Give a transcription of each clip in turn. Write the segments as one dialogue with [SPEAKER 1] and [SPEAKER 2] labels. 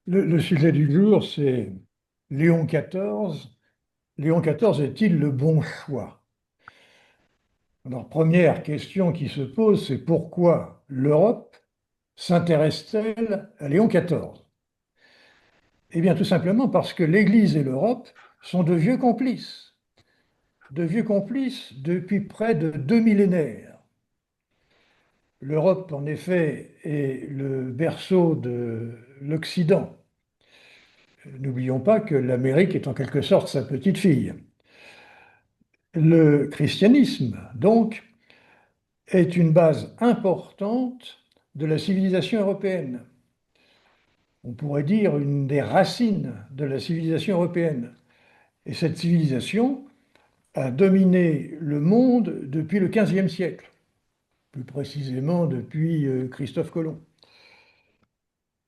[SPEAKER 1] Le sujet du jour, c'est Léon XIV. Léon XIV est-il le bon choix? Alors, première question qui se pose, c'est pourquoi l'Europe s'intéresse-t-elle à Léon XIV? Eh bien, tout simplement parce que l'Église et l'Europe sont de vieux complices depuis près de 2 millénaires. L'Europe, en effet, est le berceau de l'Occident. N'oublions pas que l'Amérique est en quelque sorte sa petite fille. Le christianisme, donc, est une base importante de la civilisation européenne. On pourrait dire une des racines de la civilisation européenne. Et cette civilisation a dominé le monde depuis le XVe siècle, plus précisément depuis Christophe Colomb.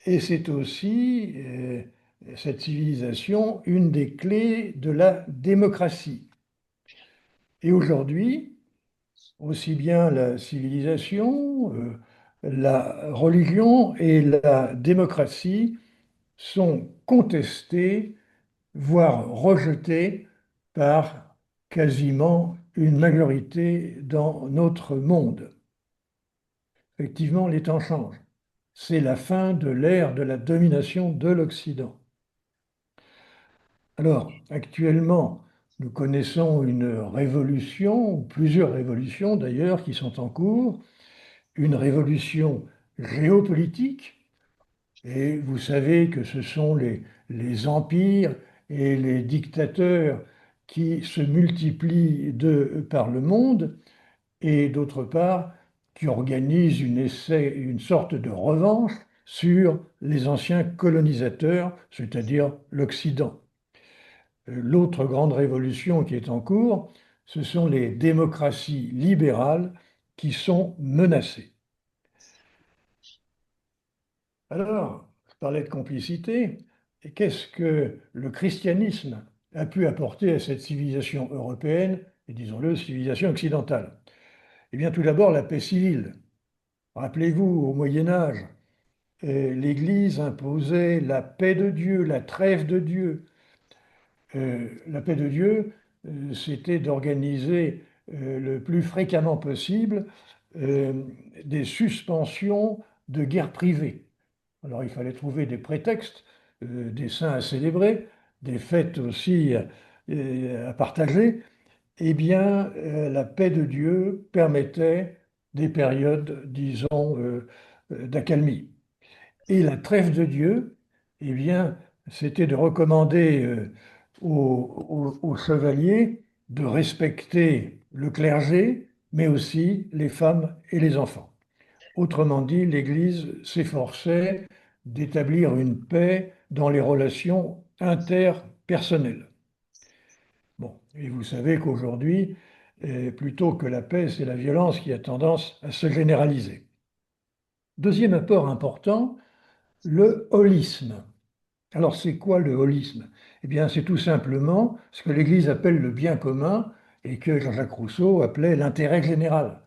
[SPEAKER 1] Et c'est aussi, cette civilisation, une des clés de la démocratie. Et aujourd'hui, aussi bien la civilisation, la religion et la démocratie sont contestées, voire rejetées par quasiment une majorité dans notre monde. Effectivement, les temps changent. C'est la fin de l'ère de la domination de l'Occident. Alors, actuellement, nous connaissons une révolution, ou plusieurs révolutions d'ailleurs, qui sont en cours, une révolution géopolitique, et vous savez que ce sont les empires et les dictateurs qui se multiplient par le monde, et d'autre part, qui organisent une sorte de revanche sur les anciens colonisateurs, c'est-à-dire l'Occident. L'autre grande révolution qui est en cours, ce sont les démocraties libérales qui sont menacées. Alors, je parlais de complicité, et qu'est-ce que le christianisme a pu apporter à cette civilisation européenne, et disons-le, civilisation occidentale? Eh bien, tout d'abord, la paix civile. Rappelez-vous, au Moyen Âge, l'Église imposait la paix de Dieu, la trêve de Dieu. La paix de Dieu, c'était d'organiser le plus fréquemment possible euh, des suspensions de guerre privée. Alors il fallait trouver des prétextes, des saints à célébrer, des fêtes aussi à partager. Eh bien, la paix de Dieu permettait des périodes, disons, d'accalmie. Et la trêve de Dieu, eh bien, c'était de recommander aux chevaliers de respecter le clergé, mais aussi les femmes et les enfants. Autrement dit, l'Église s'efforçait d'établir une paix dans les relations interpersonnelles. Bon, et vous savez qu'aujourd'hui, plutôt que la paix, c'est la violence qui a tendance à se généraliser. Deuxième apport important, le holisme. Alors, c'est quoi le holisme? Eh bien, c'est tout simplement ce que l'Église appelle le bien commun et que Jean-Jacques Rousseau appelait l'intérêt général.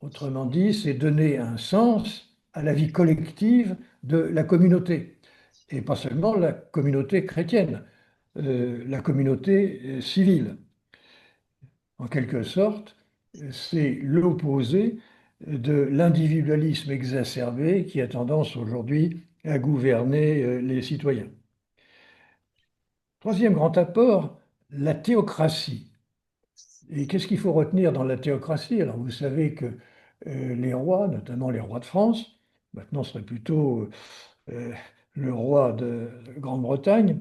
[SPEAKER 1] Autrement dit, c'est donner un sens à la vie collective de la communauté, et pas seulement la communauté chrétienne, la communauté civile. En quelque sorte, c'est l'opposé de l'individualisme exacerbé qui a tendance aujourd'hui à gouverner les citoyens. Troisième grand apport, la théocratie. Et qu'est-ce qu'il faut retenir dans la théocratie? Alors vous savez que les rois, notamment les rois de France, maintenant ce serait plutôt euh, le roi de Grande-Bretagne,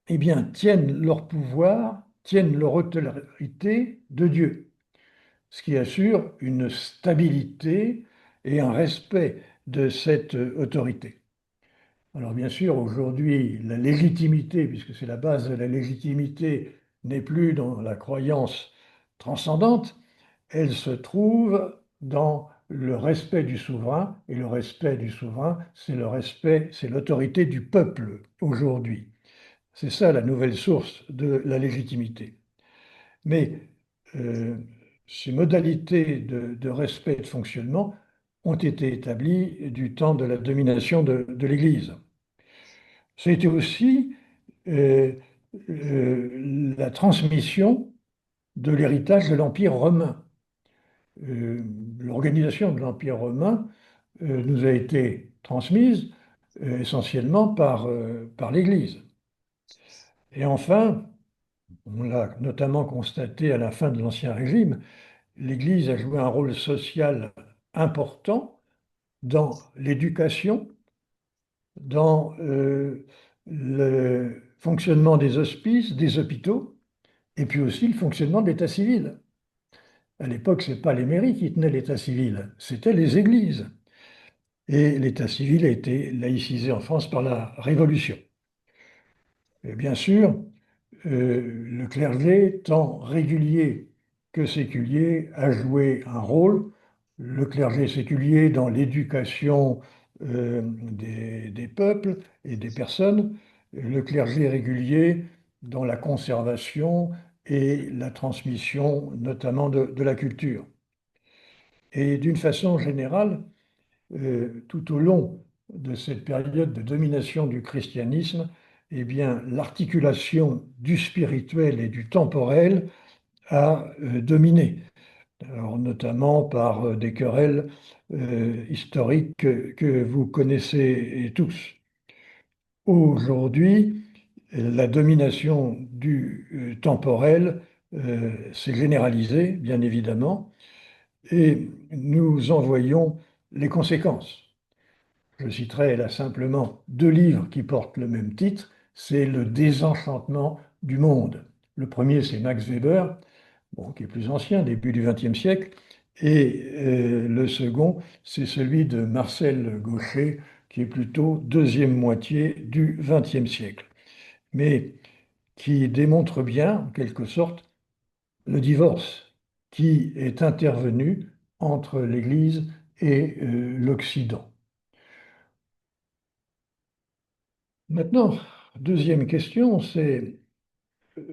[SPEAKER 1] eh bien tiennent leur pouvoir, tiennent leur autorité de Dieu, ce qui assure une stabilité et un respect de cette autorité. Alors bien sûr, aujourd'hui, la légitimité, puisque c'est la base de la légitimité, n'est plus dans la croyance transcendante, elle se trouve dans le respect du souverain, et le respect du souverain, c'est le respect, c'est l'autorité du peuple aujourd'hui. C'est ça la nouvelle source de la légitimité. Mais euh, ces modalités de respect et de fonctionnement ont été établies du temps de la domination de l'Église. C'était aussi euh, la transmission de l'héritage de l'Empire romain. Euh, L'organisation de l'Empire romain nous a été transmise essentiellement par l'Église. Et enfin, on l'a notamment constaté à la fin de l'Ancien Régime, l'Église a joué un rôle social important dans l'éducation, dans le fonctionnement des hospices, des hôpitaux, et puis aussi le fonctionnement de l'état civil. À l'époque, ce n'est pas les mairies qui tenaient l'état civil, c'était les églises. Et l'état civil a été laïcisé en France par la Révolution. Et bien sûr, le clergé, tant régulier que séculier, a joué un rôle. Le clergé séculier dans l'éducation des peuples et des personnes, le clergé régulier dans la conservation et la transmission, notamment de la culture. Et d'une façon générale, tout au long de cette période de domination du christianisme, eh bien, l'articulation du spirituel et du temporel a dominé, alors, notamment par des querelles historiques que vous connaissez tous. Aujourd'hui, la domination du temporel s'est généralisée, bien évidemment, et nous en voyons les conséquences. Je citerai là simplement deux livres qui portent le même titre, c'est Le désenchantement du monde. Le premier, c'est Max Weber, bon, qui est plus ancien, début du XXe siècle, et le second, c'est celui de Marcel Gauchet, qui est plutôt deuxième moitié du XXe siècle, mais qui démontre bien, en quelque sorte, le divorce qui est intervenu entre l'Église et l'Occident. Maintenant, deuxième question, c'est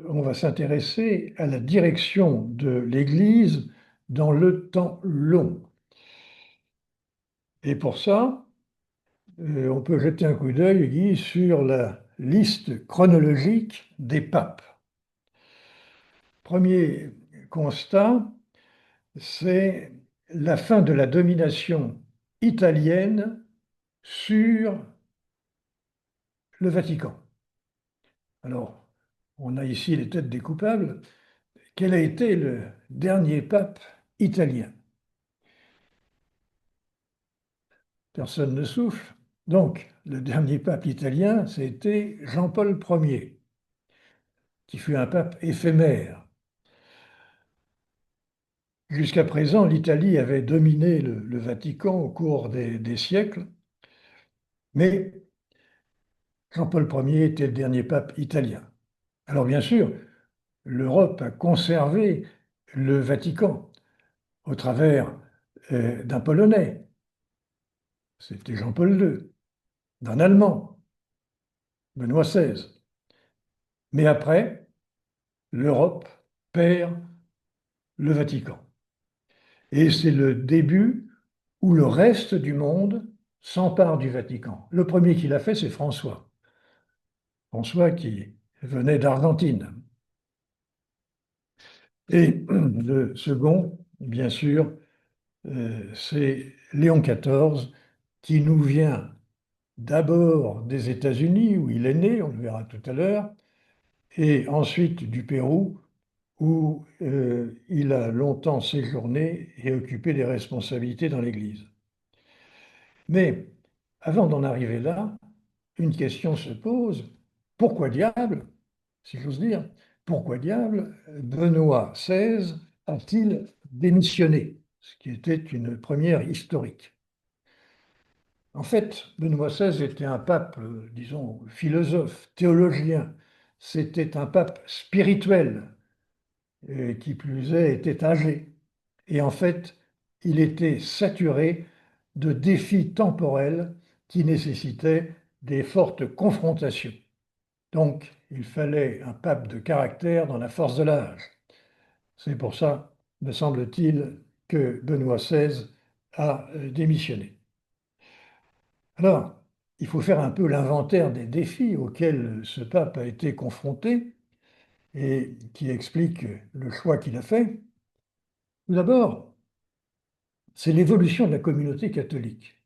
[SPEAKER 1] on va s'intéresser à la direction de l'Église dans le temps long. Et pour ça, on peut jeter un coup d'œil, Guy, sur la liste chronologique des papes. Premier constat, c'est la fin de la domination italienne sur le Vatican. Alors, on a ici les têtes des coupables. Quel a été le dernier pape italien? Personne ne souffle. Donc, le dernier pape italien, c'était Jean-Paul Ier, qui fut un pape éphémère. Jusqu'à présent, l'Italie avait dominé le Vatican au cours des siècles, mais Jean-Paul Ier était le dernier pape italien. Alors bien sûr, l'Europe a conservé le Vatican au travers d'un Polonais, c'était Jean-Paul II, d'un Allemand, Benoît XVI. Mais après, l'Europe perd le Vatican. Et c'est le début où le reste du monde s'empare du Vatican. Le premier qui l'a fait, c'est François. François qui venait d'Argentine. Et le second, bien sûr, c'est Léon XIV, qui nous vient d'abord des États-Unis, où il est né, on le verra tout à l'heure, et ensuite du Pérou, où il a longtemps séjourné et occupé des responsabilités dans l'Église. Mais avant d'en arriver là, une question se pose, pourquoi diable, si j'ose dire, pourquoi diable Benoît XVI a-t-il démissionné, ce qui était une première historique? En fait, Benoît XVI était un pape, disons, philosophe, théologien. C'était un pape spirituel, et qui plus est, était âgé. Et en fait, il était saturé de défis temporels qui nécessitaient des fortes confrontations. Donc, il fallait un pape de caractère dans la force de l'âge. C'est pour ça, me semble-t-il, que Benoît XVI a démissionné. Alors, il faut faire un peu l'inventaire des défis auxquels ce pape a été confronté et qui expliquent le choix qu'il a fait. Tout d'abord, c'est l'évolution de la communauté catholique.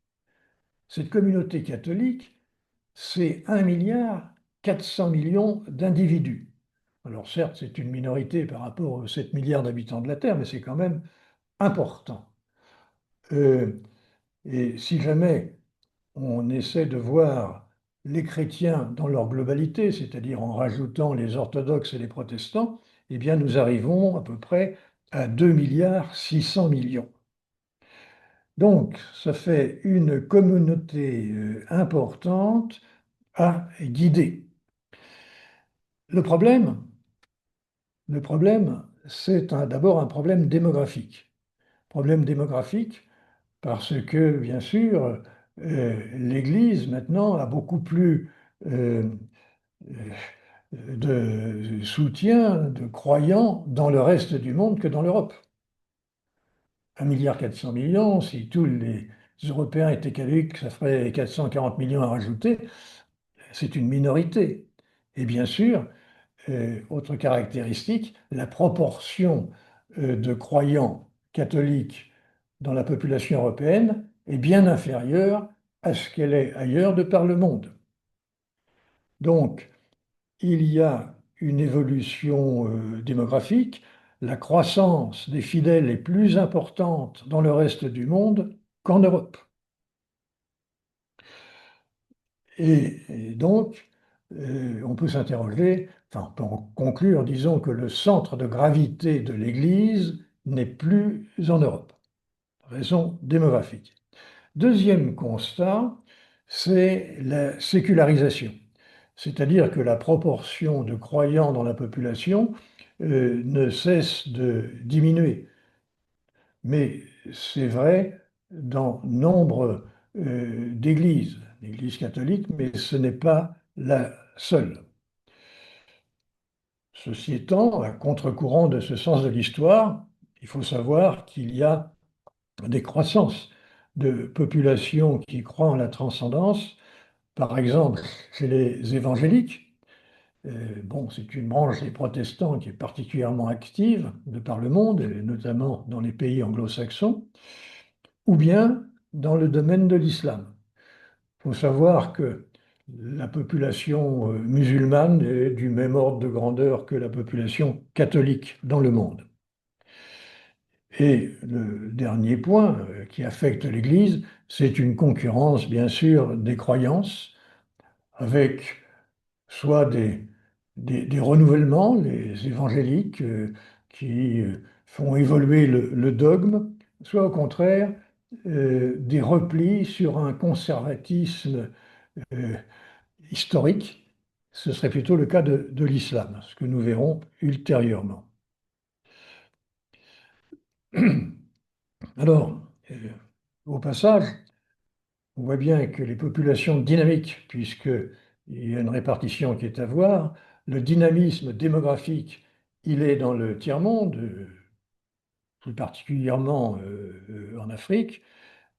[SPEAKER 1] Cette communauté catholique, c'est 1,4 milliard d'individus. Alors certes, c'est une minorité par rapport aux 7 milliards d'habitants de la Terre, mais c'est quand même important. Euh, et si jamais on essaie de voir les chrétiens dans leur globalité, c'est-à-dire en rajoutant les orthodoxes et les protestants, eh bien nous arrivons à peu près à 2,6 milliards. Donc, ça fait une communauté importante à guider. Le problème, c'est d'abord un problème démographique. Problème démographique parce que, bien sûr, l'Église maintenant a beaucoup plus euh, de soutien, de croyants dans le reste du monde que dans l'Europe. 1,4 milliard, si tous les Européens étaient catholiques, ça ferait 440 millions à rajouter, c'est une minorité. Et bien sûr, autre caractéristique, la proportion de croyants catholiques dans la population européenne est bien inférieure à ce qu'elle est ailleurs de par le monde. Donc, il y a une évolution démographique. La croissance des fidèles est plus importante dans le reste du monde qu'en Europe. Et donc, on peut s'interroger, enfin, on peut en conclure, disons que le centre de gravité de l'Église n'est plus en Europe. Raison démographique. Deuxième constat, c'est la sécularisation. C'est-à-dire que la proportion de croyants dans la population ne cesse de diminuer. Mais c'est vrai dans nombre d'églises, l'Église catholique, mais ce n'est pas la seule. Ceci étant, à contre-courant de ce sens de l'histoire, il faut savoir qu'il y a des croissances de populations qui croient en la transcendance, par exemple chez les évangéliques. Bon, c'est une branche des protestants qui est particulièrement active de par le monde, et notamment dans les pays anglo-saxons, ou bien dans le domaine de l'islam. Il faut savoir que la population musulmane est du même ordre de grandeur que la population catholique dans le monde. Et le dernier point qui affecte l'Église, c'est une concurrence, bien sûr, des croyances, avec soit des renouvellements, les évangéliques qui font évoluer le dogme, soit au contraire des replis sur un conservatisme euh, historique. Ce serait plutôt le cas de l'islam, ce que nous verrons ultérieurement. Alors, au passage, on voit bien que les populations dynamiques, puisqu'il y a une répartition qui est à voir, le dynamisme démographique, il est dans le tiers-monde, plus particulièrement en Afrique,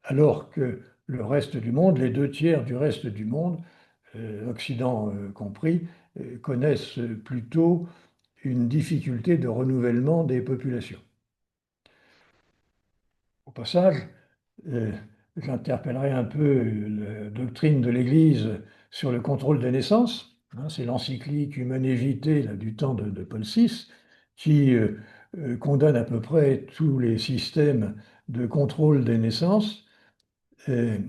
[SPEAKER 1] alors que le reste du monde, les 2 tiers du reste du monde, Occident compris, connaissent plutôt une difficulté de renouvellement des populations. Au passage, euh, j'interpellerai un peu la doctrine de l'Église sur le contrôle des naissances. Hein, c'est l'encyclique Humanae Vitae là, du temps de Paul VI qui condamne à peu près tous les systèmes de contrôle des naissances. Et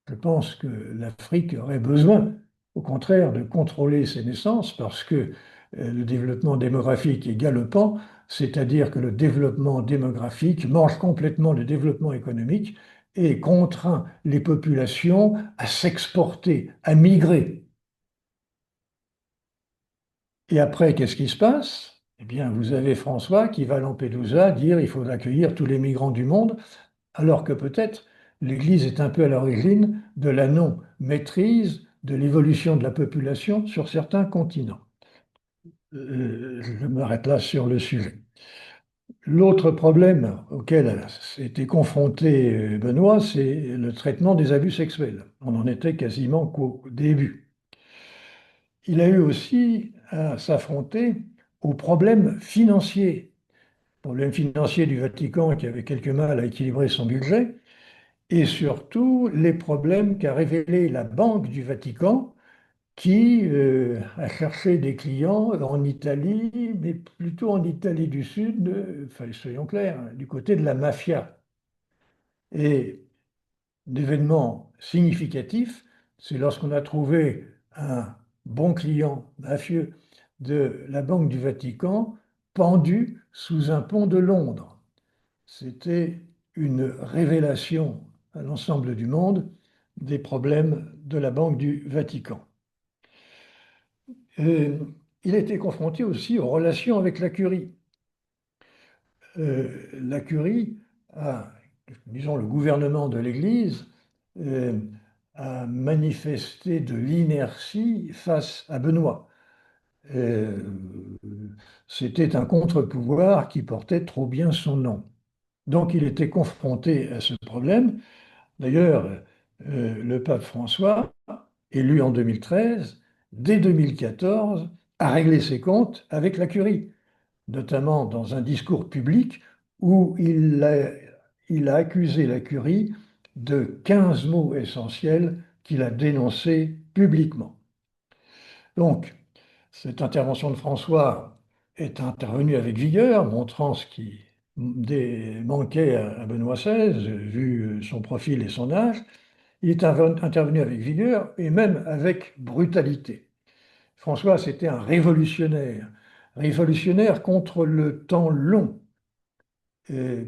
[SPEAKER 1] je pense que l'Afrique aurait besoin, au contraire, de contrôler ses naissances parce que le développement démographique est galopant, c'est-à-dire que le développement démographique mange complètement le développement économique et contraint les populations à s'exporter, à migrer. Et après, qu'est-ce qui se passe? Eh bien, vous avez François qui va à Lampedusa dire il faut accueillir tous les migrants du monde, alors que peut-être l'Église est un peu à l'origine de la non-maîtrise de l'évolution de la population sur certains continents. Je m'arrête là sur le sujet. L'autre problème auquel s'était confronté Benoît, c'est le traitement des abus sexuels. On en était quasiment qu'au début. Il a eu aussi à s'affronter aux problèmes financiers du Vatican qui avait quelque mal à équilibrer son budget, et surtout les problèmes qu'a révélé la Banque du Vatican qui a cherché des clients en Italie, mais plutôt en Italie du Sud, enfin, soyons clairs, du côté de la mafia. Et l'événement significatif, c'est lorsqu'on a trouvé un bon client mafieux de la Banque du Vatican pendu sous un pont de Londres. C'était une révélation à l'ensemble du monde des problèmes de la Banque du Vatican. Euh, il a été confronté aussi aux relations avec la Curie. La Curie disons, le gouvernement de l'Église euh, a manifesté de l'inertie face à Benoît. Euh, C'était un contre-pouvoir qui portait trop bien son nom. Donc il était confronté à ce problème. D'ailleurs, le pape François, élu en 2013, dès 2014, a réglé ses comptes avec la Curie, notamment dans un discours public où il a accusé la Curie de 15 mots essentiels qu'il a dénoncés publiquement. Donc, cette intervention de François est intervenue avec vigueur, montrant ce qui manquait à Benoît XVI, vu son profil et son âge. Il est intervenu avec vigueur et même avec brutalité. François, c'était un révolutionnaire, révolutionnaire contre le temps long,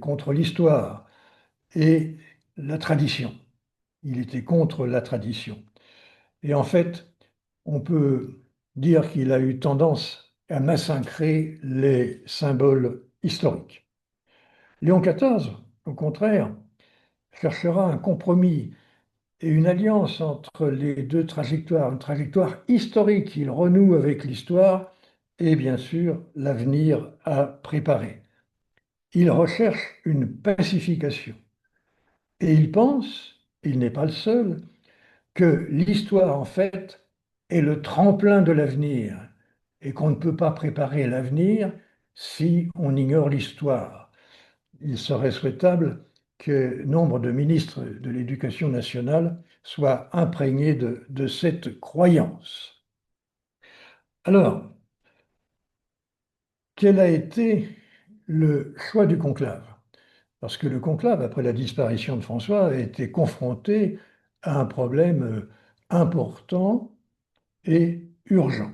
[SPEAKER 1] contre l'histoire et la tradition. Il était contre la tradition. Et en fait, on peut dire qu'il a eu tendance à massacrer les symboles historiques. Léon XIV, au contraire, cherchera un compromis et une alliance entre les deux trajectoires, une trajectoire historique, il renoue avec l'histoire, et bien sûr l'avenir à préparer. Il recherche une pacification. Et il pense, il n'est pas le seul, que l'histoire, en fait, est le tremplin de l'avenir et qu'on ne peut pas préparer l'avenir si on ignore l'histoire. Il serait souhaitable que nombre de ministres de l'Éducation nationale soient imprégnés de cette croyance. Alors, quel a été le choix du conclave? Parce que le conclave, après la disparition de François, a été confronté à un problème important et urgent.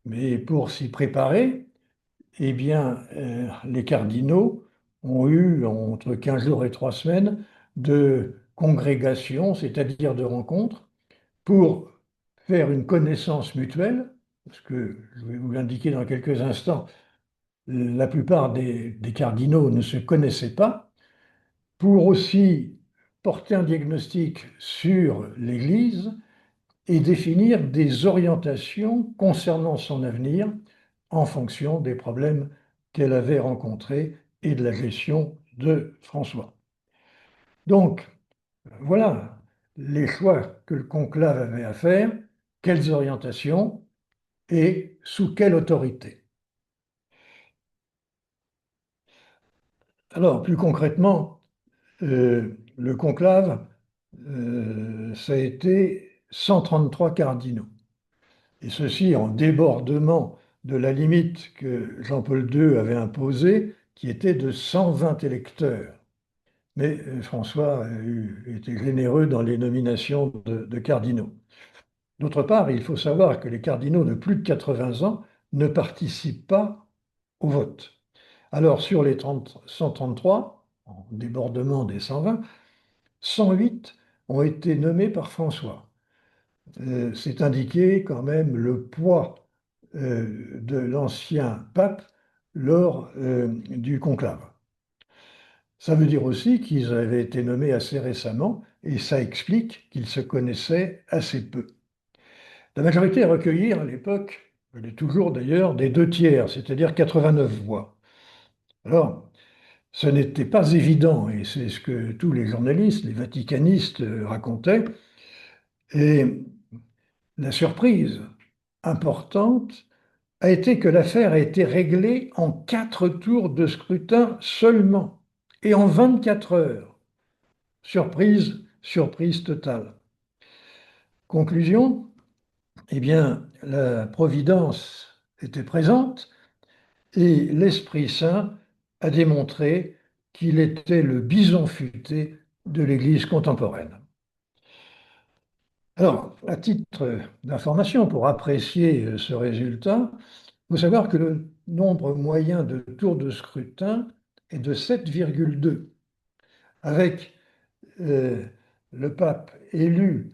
[SPEAKER 1] Mais pour s'y préparer, eh bien, les cardinaux ont eu entre 15 jours et 3 semaines de congrégation, c'est-à-dire de rencontres, pour faire une connaissance mutuelle, parce que je vais vous l'indiquer dans quelques instants, la plupart des cardinaux ne se connaissaient pas, pour aussi porter un diagnostic sur l'Église et définir des orientations concernant son avenir en fonction des problèmes qu'elle avait rencontrés et de la gestion de François. Donc, voilà les choix que le conclave avait à faire, quelles orientations et sous quelle autorité. Alors, plus concrètement, le conclave, ça a été 133 cardinaux. Et ceci en débordement de la limite que Jean-Paul II avait imposée, qui était de 120 électeurs. Mais François était généreux dans les nominations de cardinaux. D'autre part, il faut savoir que les cardinaux de plus de 80 ans ne participent pas au vote. Alors, sur les 133, en débordement des 120, 108 ont été nommés par François. C'est indiqué quand même le poids de l'ancien pape lors du conclave. Ça veut dire aussi qu'ils avaient été nommés assez récemment et ça explique qu'ils se connaissaient assez peu. La majorité à recueillir à l'époque, elle est toujours d'ailleurs des 2 tiers, c'est-à-dire 89 voix. Alors, ce n'était pas évident, et c'est ce que tous les journalistes, les vaticanistes racontaient. Et la surprise importante a été que l'affaire a été réglée en 4 tours de scrutin seulement, et en 24 heures. Surprise, surprise totale. Conclusion, eh bien, la Providence était présente et l'Esprit Saint a démontré qu'il était le bison futé de l'Église contemporaine. Alors, à titre d'information, pour apprécier ce résultat, il faut savoir que le nombre moyen de tours de scrutin est de 7,2, avec euh, le pape élu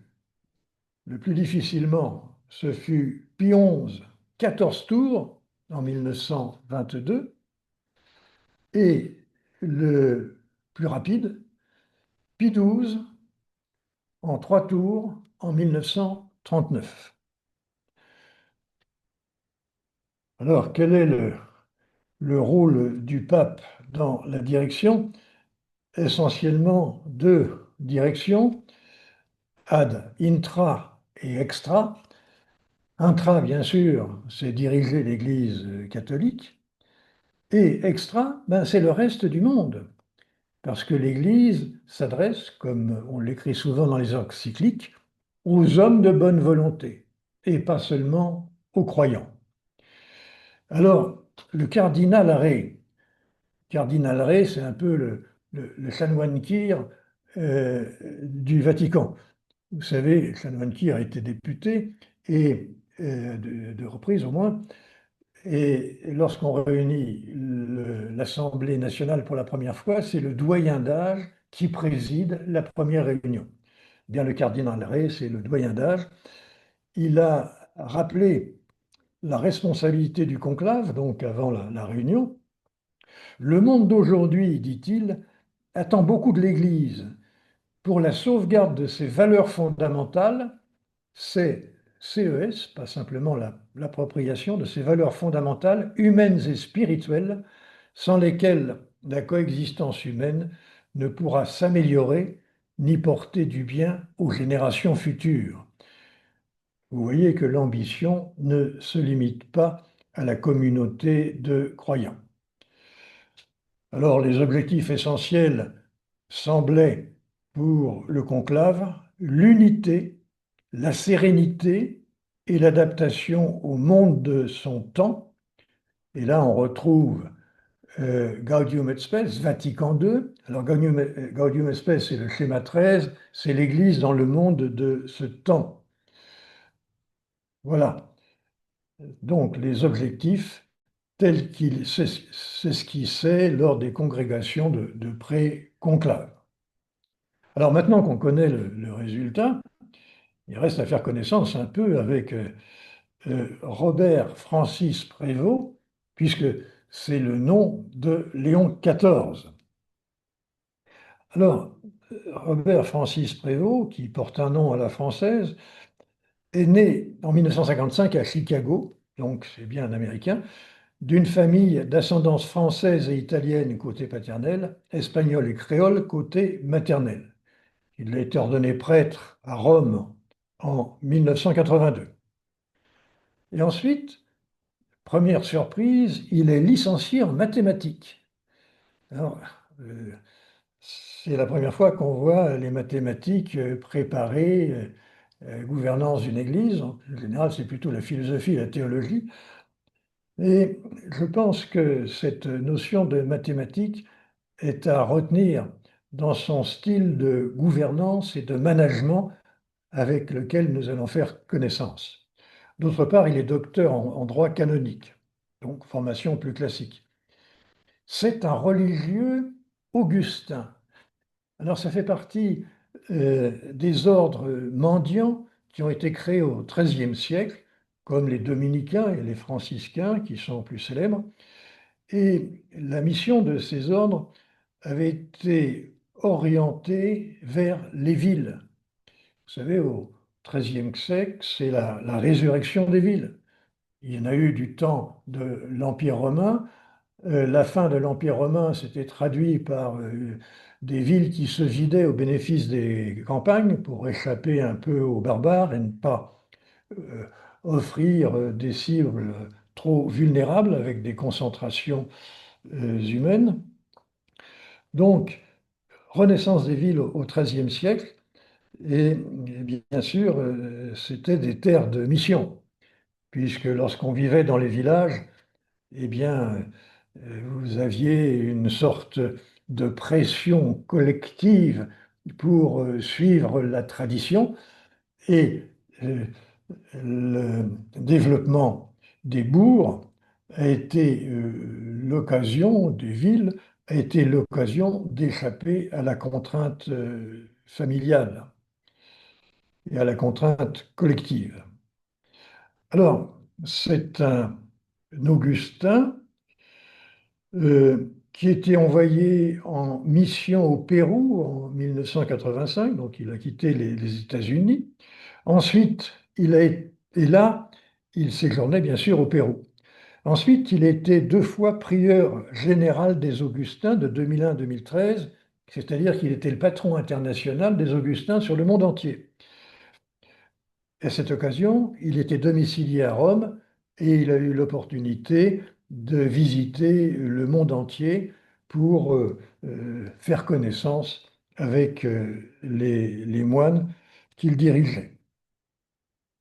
[SPEAKER 1] le plus difficilement, ce fut Pie XI, 14 tours en 1922, et le plus rapide, Pie XII, en 3 tours en 1939. Alors, quel est le rôle du pape dans la direction? Essentiellement deux directions, ad intra et extra. Intra, bien sûr, c'est diriger l'Église catholique, et extra, ben, c'est le reste du monde, parce que l'Église s'adresse, comme on l'écrit souvent dans les encycliques, aux hommes de bonne volonté, et pas seulement aux croyants. Alors, le cardinal Ré, c'est un peu le chanoine Kir du Vatican. Vous savez, le chanoine Kir a été député, et de reprises au moins, et lorsqu'on réunit l'Assemblée nationale pour la première fois, c'est le doyen d'âge qui préside la première réunion. Bien, le cardinal Ré, c'est le doyen d'âge. Il a rappelé la responsabilité du conclave, donc avant la réunion. Le monde d'aujourd'hui, dit-il, attend beaucoup de l'Église pour la sauvegarde de ses valeurs fondamentales, c'est CES, pas simplement l'appropriation de ces valeurs fondamentales humaines et spirituelles, sans lesquelles la coexistence humaine ne pourra s'améliorer ni porter du bien aux générations futures. Vous voyez que l'ambition ne se limite pas à la communauté de croyants. Alors, les objectifs essentiels semblaient pour le conclave l'unité, la sérénité et l'adaptation au monde de son temps. Et là, on retrouve Gaudium et Spes, Vatican II. Alors, Gaudium et Spes, c'est le schéma 13, c'est l'Église dans le monde de ce temps. Voilà. Donc, les objectifs tels qu'ils s'esquissaient lors des congrégations de pré-conclave. Alors, maintenant qu'on connaît le résultat, il reste à faire connaissance un peu avec Robert Francis Prévost, puisque c'est le nom de Léon XIV. Alors, Robert Francis Prévost, qui porte un nom à la française, est né en 1955 à Chicago, donc c'est bien un Américain, d'une famille d'ascendance française et italienne côté paternel, espagnole et créole côté maternel. Il a été ordonné prêtre à Rome en 1982. Et ensuite, première surprise, il est licencié en mathématiques. Alors, euh, c'est la première fois qu'on voit les mathématiques préparer gouvernance d'une église. En général, c'est plutôt la philosophie et la théologie. Et je pense que cette notion de mathématiques est à retenir dans son style de gouvernance et de management avec lequel nous allons faire connaissance. D'autre part, il est docteur en droit canonique, donc formation plus classique. C'est un religieux augustin. Alors ça fait partie des ordres mendiants qui ont été créés au XIIIe siècle, comme les dominicains et les franciscains, qui sont plus célèbres. Et la mission de ces ordres avait été orientée vers les villes. Vous savez, au XIIIe siècle, c'est la résurrection des villes. Il y en a eu du temps de l'Empire romain, La fin de l'Empire romain s'était traduite par des villes qui se vidaient au bénéfice des campagnes pour échapper un peu aux barbares et ne pas euh, offrir des cibles trop vulnérables avec des concentrations humaines. Donc, renaissance des villes au XIIIe siècle, et bien sûr, c'était des terres de mission, puisque lorsqu'on vivait dans les villages, eh bien, vous aviez une sorte de pression collective pour suivre la tradition et euh, le développement des bourgs a été l'occasion, des villes, a été l'occasion d'échapper à la contrainte familiale et à la contrainte collective. Alors, c'est un Augustin qui était envoyé en mission au Pérou en 1985, donc il a quitté les États-Unis. Ensuite, et là, il séjournait bien sûr au Pérou. Ensuite, il était 2 fois prieur général des Augustins de 2001 à 2013, c'est-à-dire qu'il était le patron international des Augustins sur le monde entier. À cette occasion, il était domicilié à Rome et il a eu l'opportunité de visiter le monde entier pour faire connaissance avec les moines qu'il dirigeait.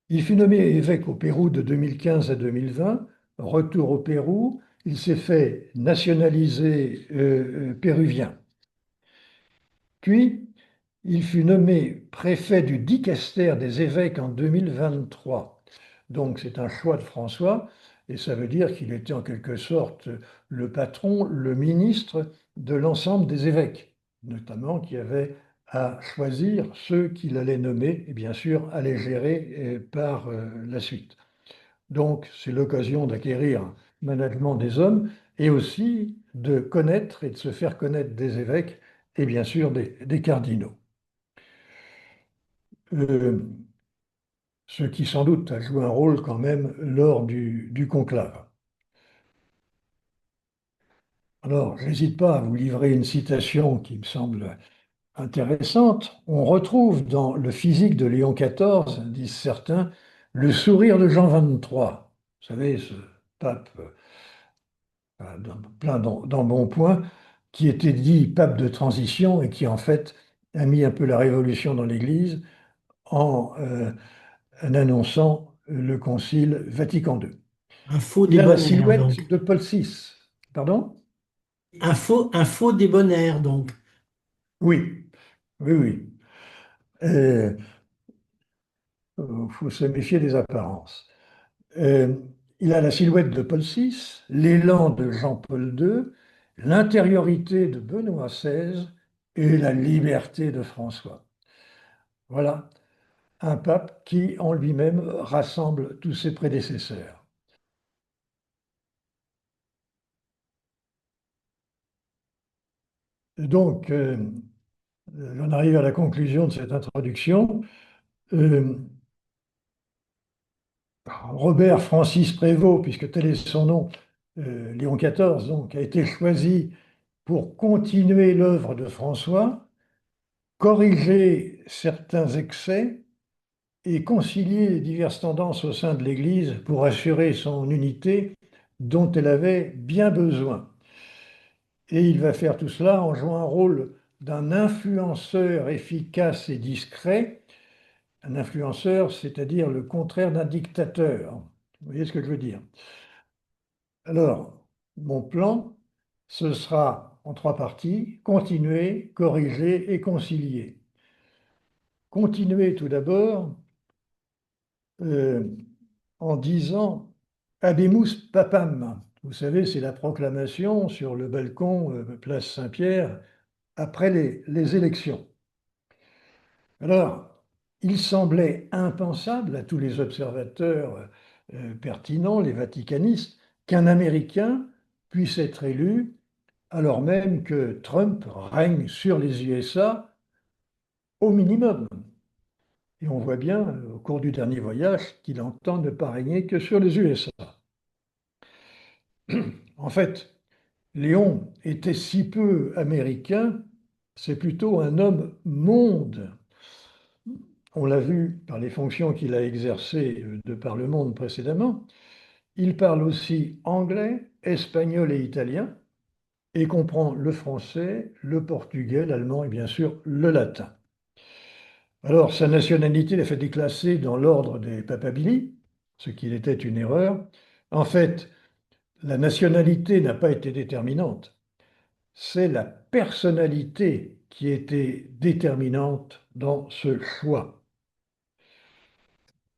[SPEAKER 1] Il fut nommé évêque au Pérou de 2015 à 2020. Retour au Pérou, il s'est fait nationaliser péruvien. Puis, il fut nommé préfet du dicaster des évêques en 2023. Donc c'est un choix de François, et ça veut dire qu'il était en quelque sorte le patron, le ministre de l'ensemble des évêques, notamment qui avait à choisir ceux qu'il allait nommer et bien sûr à les gérer par la suite. Donc c'est l'occasion d'acquérir un management des hommes et aussi de connaître et de se faire connaître des évêques et bien sûr des cardinaux. Euh, Ce qui sans doute a joué un rôle quand même lors du conclave. Alors, je n'hésite pas à vous livrer une citation qui me semble intéressante. On retrouve dans le physique de Léon XIV, disent certains, le sourire de Jean XXIII. Vous savez, ce pape plein d'embonpoint, qui était dit pape de transition et qui en fait a mis un peu la révolution dans l'Église en annonçant le Concile Vatican II.
[SPEAKER 2] Un faux
[SPEAKER 1] Il a la
[SPEAKER 2] débonnaire,
[SPEAKER 1] silhouette
[SPEAKER 2] donc.
[SPEAKER 1] de Paul VI. Pardon?
[SPEAKER 2] Un faux débonnaire, donc.
[SPEAKER 1] Oui, oui, oui. Il faut se méfier des apparences. Euh, il a la silhouette de Paul VI, l'élan de Jean-Paul II, l'intériorité de Benoît XVI et la liberté de François. Voilà un pape qui, en lui-même, rassemble tous ses prédécesseurs. Donc, on arrive à la conclusion de cette introduction. Euh, Robert Francis Prévost, puisque tel est son nom, Léon XIV, donc, a été choisi pour continuer l'œuvre de François, corriger certains excès et concilier les diverses tendances au sein de l'Église pour assurer son unité dont elle avait bien besoin. Et il va faire tout cela en jouant un rôle d'un influenceur efficace et discret. Un influenceur, c'est-à-dire le contraire d'un dictateur. Vous voyez ce que je veux dire? Alors, mon plan, ce sera en 3 parties, continuer, corriger et concilier. Continuer tout d'abord euh, en disant Habemus Papam. Vous savez, c'est la proclamation sur le balcon, place Saint-Pierre, après les élections. Alors, il semblait impensable à tous les observateurs pertinents, les vaticanistes, qu'un Américain puisse être élu alors même que Trump règne sur les USA au minimum. Et on voit bien au cours du dernier voyage qu'il entend ne pas régner que sur les USA. En fait, Léon était si peu américain, c'est plutôt un homme monde. On l'a vu par les fonctions qu'il a exercées de par le monde précédemment. Il parle aussi anglais, espagnol et italien et comprend le français, le portugais, l'allemand et bien sûr le latin. Alors, sa nationalité l'a fait déclasser dans l'ordre des papabili, ce qui était une erreur. En fait, la nationalité n'a pas été déterminante, c'est la personnalité qui était déterminante dans ce choix.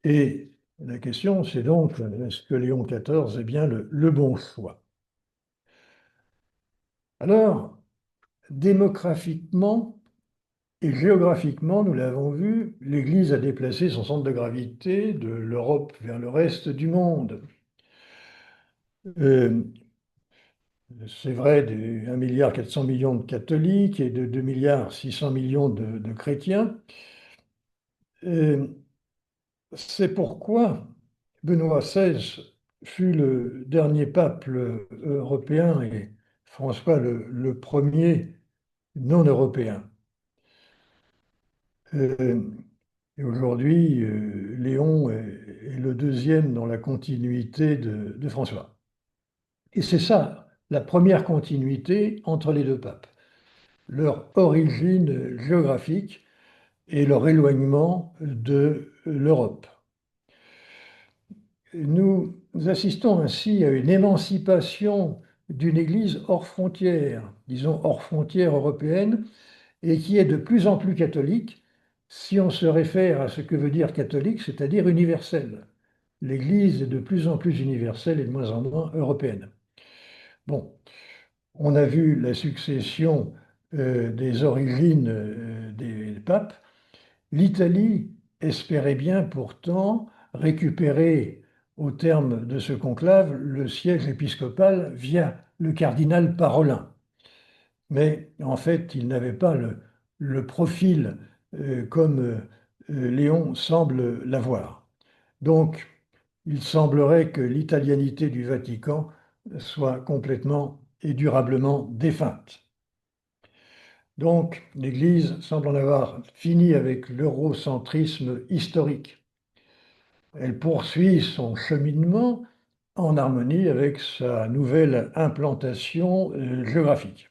[SPEAKER 1] Et la question, c'est donc, est-ce que Léon XIV est bien le bon choix? Alors, démographiquement et géographiquement, nous l'avons vu, l'Église a déplacé son centre de gravité de l'Europe vers le reste du monde. Euh, c'est vrai de 1,4 milliard de catholiques et de 2,6 milliards de chrétiens. Euh, c'est pourquoi Benoît XVI fut le dernier pape européen et François le premier non-européen. Euh, et aujourd'hui, Léon est le deuxième dans la continuité de François. Et c'est ça, la première continuité entre les deux papes, leur origine géographique et leur éloignement de l'Europe. Nous assistons ainsi à une émancipation d'une Église hors frontières, disons hors frontières européennes, et qui est de plus en plus catholique si on se réfère à ce que veut dire catholique, c'est-à-dire universel. L'Église est de plus en plus universelle et de moins en moins européenne. Bon, on a vu la succession des origines des papes. L'Italie espérait bien pourtant récupérer au terme de ce conclave le siège épiscopal via le cardinal Parolin. Mais en fait, il n'avait pas le profil comme Léon semble l'avoir. Donc, il semblerait que l'italianité du Vatican soit complètement et durablement défunte. Donc, l'Église semble en avoir fini avec l'eurocentrisme historique. Elle poursuit son cheminement en harmonie avec sa nouvelle implantation géographique.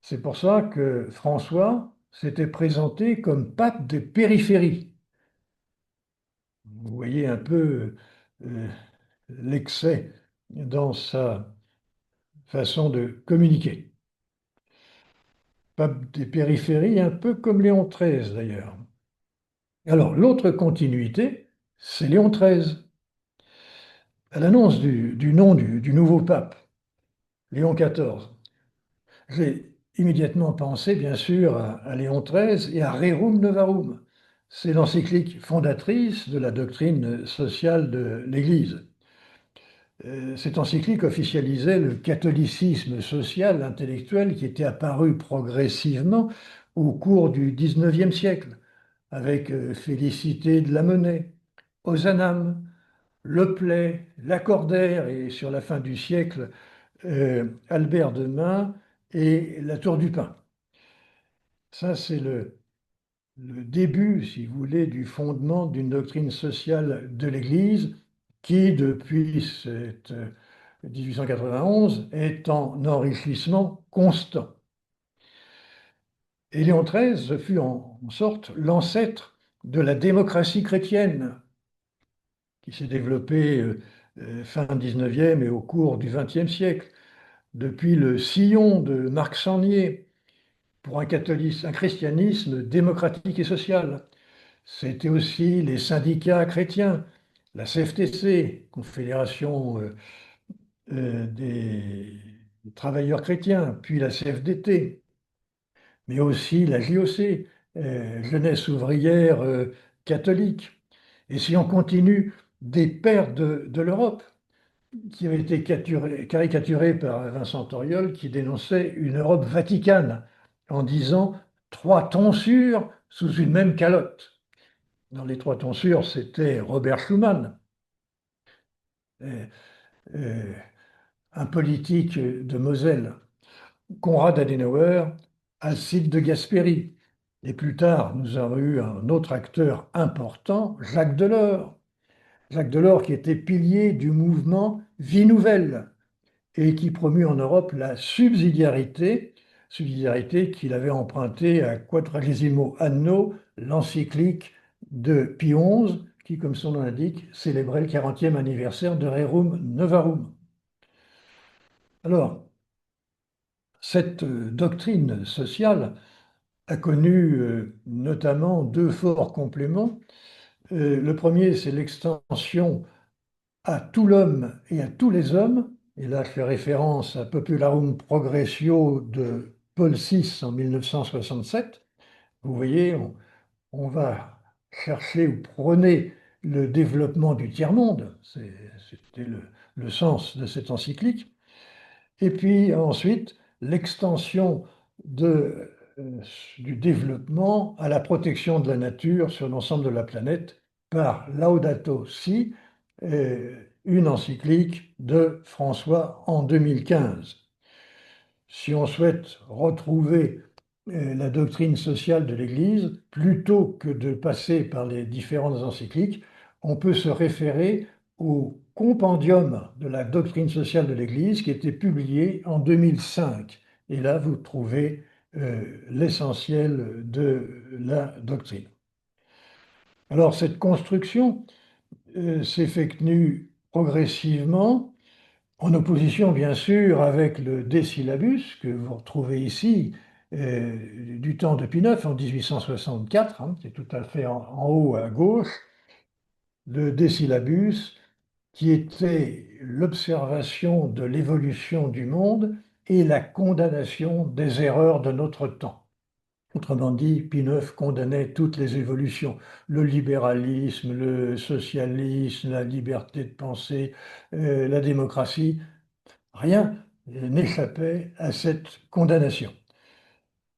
[SPEAKER 1] C'est pour ça que François s'était présenté comme pape des périphéries. Vous voyez un peu l'excès dans sa façon de communiquer. Pape des périphéries, un peu comme Léon XIII d'ailleurs. Alors, l'autre continuité, c'est Léon XIII. À l'annonce du nom du nouveau pape, Léon XIV, j'ai immédiatement pensé, bien sûr, à Léon XIII et à Rerum Novarum. C'est l'encyclique fondatrice de la doctrine sociale de l'Église. Cette encyclique officialisait le catholicisme social, intellectuel qui était apparu progressivement au cours du XIXe siècle, avec Félicité de Lamennais, Ozanam, Le Play, Lacordaire et sur la fin du siècle, Albert de Mun et la Tour du Pin. Ça, c'est le début, si vous voulez, du fondement d'une doctrine sociale de l'Église qui, depuis 1891, est en enrichissement constant. Et Léon XIII fut en sorte l'ancêtre de la démocratie chrétienne qui s'est développée fin 19e et au cours du 20e siècle, depuis le sillon de Marc Sangnier pour un christianisme démocratique et social. C'était aussi les syndicats chrétiens, la CFTC, Confédération des travailleurs chrétiens, puis la CFDT, mais aussi la JOC, Jeunesse ouvrière catholique. Et si on continue, des pères de l'Europe, qui avait été caricaturé par Vincent Auriol, qui dénonçait une Europe vaticane en disant trois tonsures sous une même calotte. Dans les trois tonsures, c'était Robert Schuman. Et un politique de Moselle, Konrad Adenauer, Alcide de Gasperi. Et plus tard, nous avons eu un autre acteur important, Jacques Delors. Jacques Delors qui était pilier du mouvement Vie Nouvelle et qui promut en Europe la subsidiarité qu'il avait empruntée à Quadragesimo Anno, l'encyclique de Pie XI, qui, comme son nom l'indique, célébrait le 40e anniversaire de Rerum Novarum. Alors, cette doctrine sociale a connu notamment deux forts compléments. Le premier, c'est l'extension à tout l'homme et à tous les hommes. Et là, je fais référence à Popularum Progressio de Paul VI en 1967. Vous voyez, on va chercher ou prôner le développement du tiers-monde. C'était le sens de cette encyclique. Et puis ensuite, l'extension du développement à la protection de la nature sur l'ensemble de la planète par Laudato Si, une encyclique de François en 2015. Si on souhaite retrouver la doctrine sociale de l'Église, plutôt que de passer par les différentes encycliques, on peut se référer au compendium de la doctrine sociale de l'Église qui était publié en 2005. Et là, vous trouvez l'essentiel de la doctrine. Alors, cette construction s'effectue progressivement en opposition, bien sûr, avec le désyllabus que vous retrouvez ici, du temps de Pie IX en 1864, hein, c'est tout à fait en haut à gauche, le désyllabus qui était l'observation de l'évolution du monde et la condamnation des erreurs de notre temps. Autrement dit, Pie IX condamnait toutes les évolutions, le libéralisme, le socialisme, la liberté de penser, la démocratie. Rien n'échappait à cette condamnation,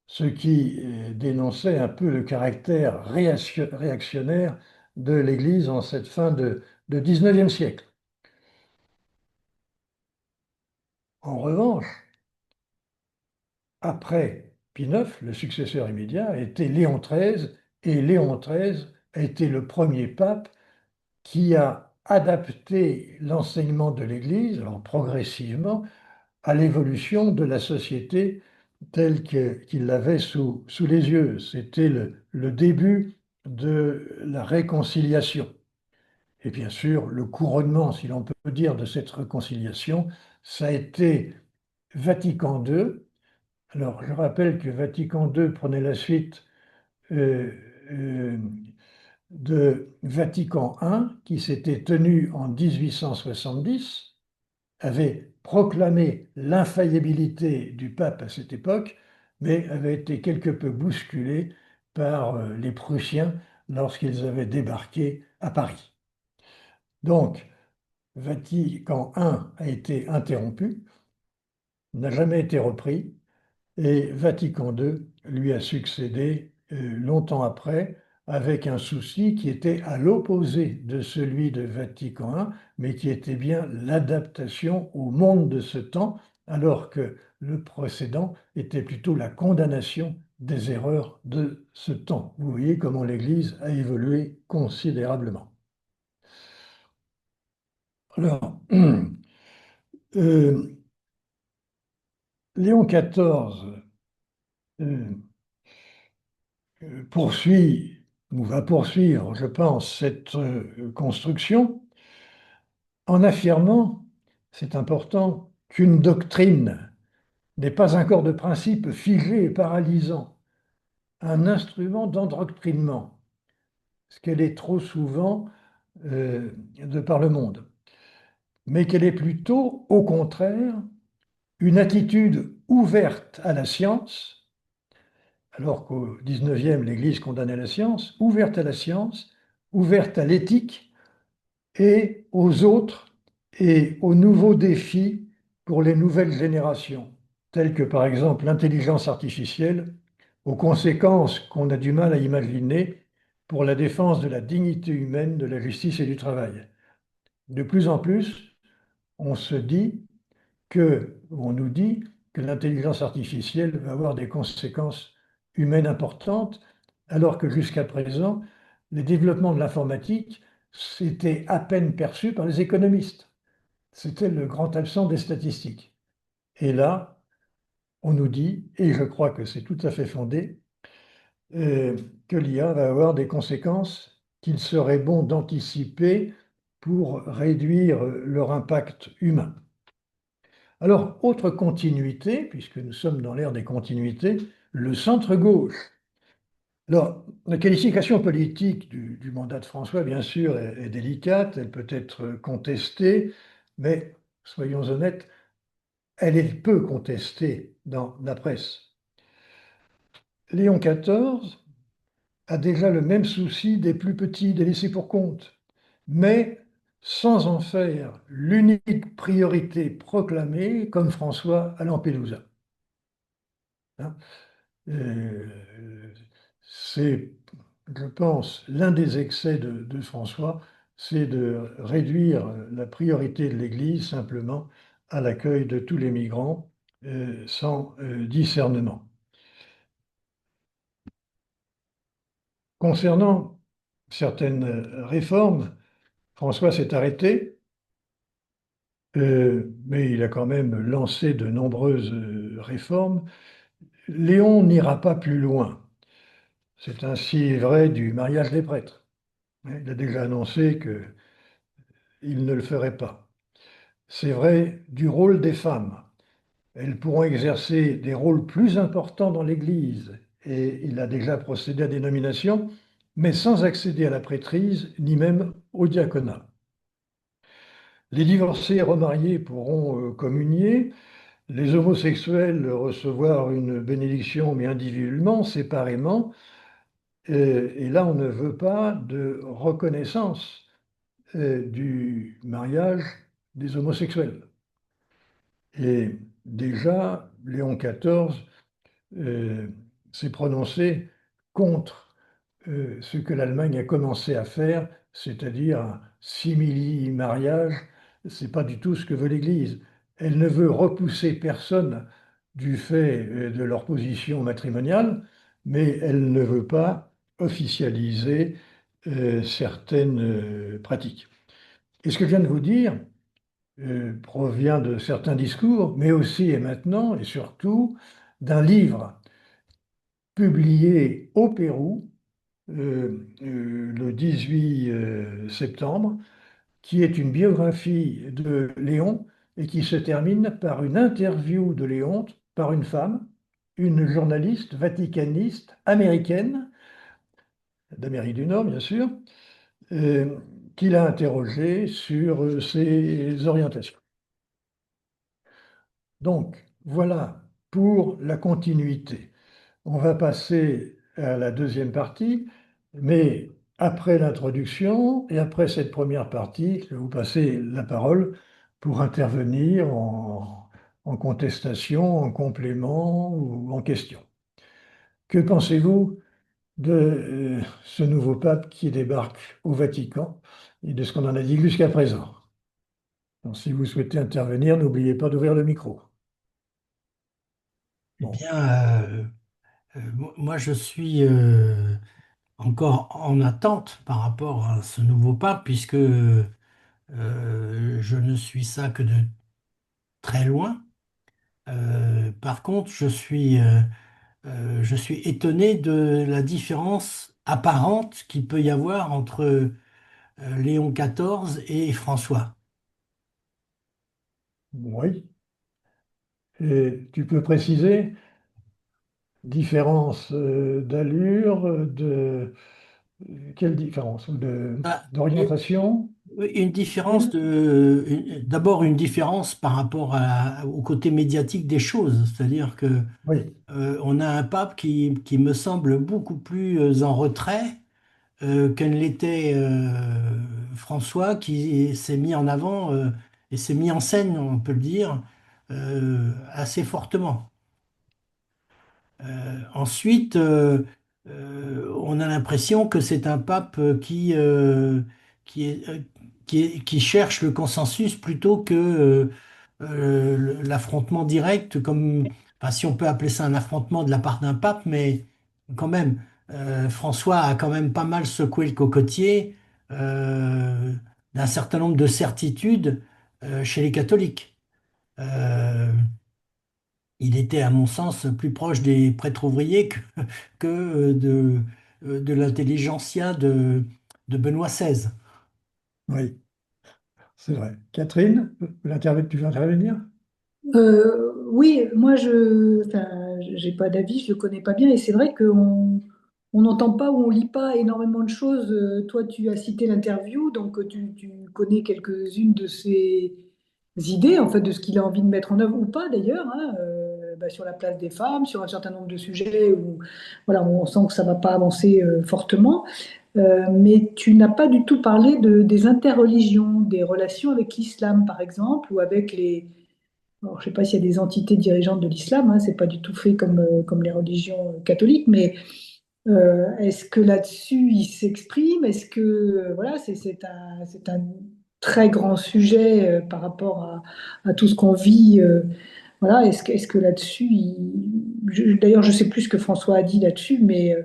[SPEAKER 1] ce qui dénonçait un peu le caractère réactionnaire de l'Église en cette fin de 19e siècle. En revanche, après Pie IX, le successeur immédiat était Léon XIII, et Léon XIII a été le premier pape qui a adapté l'enseignement de l'Église, alors progressivement, à l'évolution de la société telle qu'il l'avait sous les yeux. C'était le début de la réconciliation. Et bien sûr, le couronnement, si l'on peut dire, de cette réconciliation, ça a été Vatican II. Alors, je rappelle que Vatican II prenait la suite euh, euh, de Vatican I, qui s'était tenu en 1870, avait proclamé l'infaillibilité du pape à cette époque, mais avait été quelque peu bousculé par les Prussiens lorsqu'ils avaient débarqué à Paris. Donc, Vatican I a été interrompu, n'a jamais été repris, et Vatican II lui a succédé longtemps après, avec un souci qui était à l'opposé de celui de Vatican I, mais qui était bien l'adaptation au monde de ce temps, alors que le précédent était plutôt la condamnation des erreurs de ce temps. Vous voyez comment l'Église a évolué considérablement. Alors, euh, Léon XIV euh, poursuit ou va poursuivre, je pense, cette construction en affirmant, c'est important, qu'une doctrine n'est pas un corps de principe figé et paralysant, un instrument d'endoctrinement, ce qu'elle est trop souvent de par le monde, mais qu'elle est plutôt, au contraire, une attitude ouverte à la science, alors qu'au XIXe, l'Église condamnait la science, ouverte à la science, ouverte à l'éthique et aux autres et aux nouveaux défis pour les nouvelles générations, tels que par exemple l'intelligence artificielle, aux conséquences qu'on a du mal à imaginer pour la défense de la dignité humaine, de la justice et du travail. De plus en plus, on se dit on nous dit que l'intelligence artificielle va avoir des conséquences humaines importantes, alors que jusqu'à présent, les développements de l'informatique, c'était à peine perçu par les économistes. C'était le grand absent des statistiques. Et là, on nous dit, et je crois que c'est tout à fait fondé, euh, que l'IA va avoir des conséquences qu'il serait bon d'anticiper pour réduire leur impact humain. Alors, autre continuité, puisque nous sommes dans l'ère des continuités, le centre-gauche. Alors, la qualification politique du mandat de François, bien sûr, est délicate, elle peut être contestée, mais soyons honnêtes, elle est peu contestée dans la presse. Léon XIV a déjà le même souci des plus petits, des laissés pour compte, mais sans en faire l'unique priorité proclamée comme François à Lampedusa. Hein. Euh, c'est, je pense, l'un des excès de François, c'est de réduire la priorité de l'Église simplement à l'accueil de tous les migrants sans discernement. Concernant certaines réformes, François s'est arrêté, mais il a quand même lancé de nombreuses réformes. Léon n'ira pas plus loin. C'est ainsi vrai du mariage des prêtres. Il a déjà annoncé qu'il ne le ferait pas. C'est vrai du rôle des femmes. Elles pourront exercer des rôles plus importants dans l'Église et il a déjà procédé à des nominations, mais sans accéder à la prêtrise ni même au diaconat. Les divorcés et remariés pourront communier, les homosexuels recevoir une bénédiction, mais individuellement, séparément. Et là, on ne veut pas de reconnaissance du mariage des homosexuels. Et déjà, Léon XIV s'est prononcé contre ce que l'Allemagne a commencé à faire, c'est-à-dire un simili-mariage. Ce n'est pas du tout ce que veut l'Église. Elle ne veut repousser personne du fait de leur position matrimoniale, mais elle ne veut pas officialiser certaines pratiques. Et ce que je viens de vous dire provient de certains discours, mais aussi et maintenant et surtout d'un livre publié au Pérou le 18 septembre, qui est une biographie de Léon et qui se termine par une interview de Léon par une femme, une journaliste vaticaniste américaine, d'Amérique du Nord bien sûr, euh, qui l'a interrogée sur ses orientations. Donc, voilà pour la continuité. On va passer à la deuxième partie, mais après l'introduction et après cette première partie, je vais vous passer la parole pour intervenir en contestation, en complément ou en question. Que pensez-vous de ce nouveau pape qui débarque au Vatican et de ce qu'on en a dit jusqu'à présent? Donc, si vous souhaitez intervenir, n'oubliez pas d'ouvrir le micro.
[SPEAKER 2] Eh
[SPEAKER 1] Bon,
[SPEAKER 2] bien, moi, je suis encore en attente par rapport à ce nouveau pape, puisque je ne suis ça que de très loin. Par contre, je suis étonné de la différence apparente qu'il peut y avoir entre Léon XIV et François.
[SPEAKER 1] oui. Et tu peux préciser différence d'allure, quelle différence?
[SPEAKER 2] Ah,
[SPEAKER 1] D'orientation?
[SPEAKER 2] une différence d'abord une différence par rapport au côté médiatique des choses, c'est-à-dire que
[SPEAKER 1] Oui,
[SPEAKER 2] on a un pape qui me semble beaucoup plus en retrait que ne l'était François, qui s'est mis en avant et s'est mis en scène, on peut le dire, assez fortement. Ensuite, on a l'impression que c'est un pape qui est, qui cherche le consensus plutôt que l'affrontement direct, comme, enfin, si on peut appeler ça un affrontement de la part d'un pape, mais quand même, François a quand même pas mal secoué le cocotier euh, d'un certain nombre de certitudes chez les catholiques. Euh, il était, à mon sens, plus proche des prêtres ouvriers que de l'intelligentsia de Benoît XVI.
[SPEAKER 1] Oui, c'est vrai. Catherine, tu veux intervenir?
[SPEAKER 3] Oui, moi enfin, j'ai pas d'avis, je le connais pas bien et c'est vrai qu'on on n'entend pas ou on lit pas énormément de choses. Toi, tu as cité l'interview, donc tu connais quelques-unes de ses idées, en fait, de ce qu'il a envie de mettre en œuvre ou pas d'ailleurs, hein, bah, sur la place des femmes, sur un certain nombre de sujets où voilà, on sent que ça va pas avancer fortement. Mais tu n'as pas du tout parlé des interreligions, des relations avec l'islam, par exemple, ou avec les alors, je ne sais pas s'il y a des entités dirigeantes de l'islam, hein, c'est pas du tout fait comme les religions catholiques, mais est-ce que là-dessus il s'exprime? Est-ce que voilà, c'est un très grand sujet par rapport à tout ce qu'on vit. Voilà, est-ce que là-dessus, d'ailleurs, je ne sais plus ce que François a dit là-dessus, mais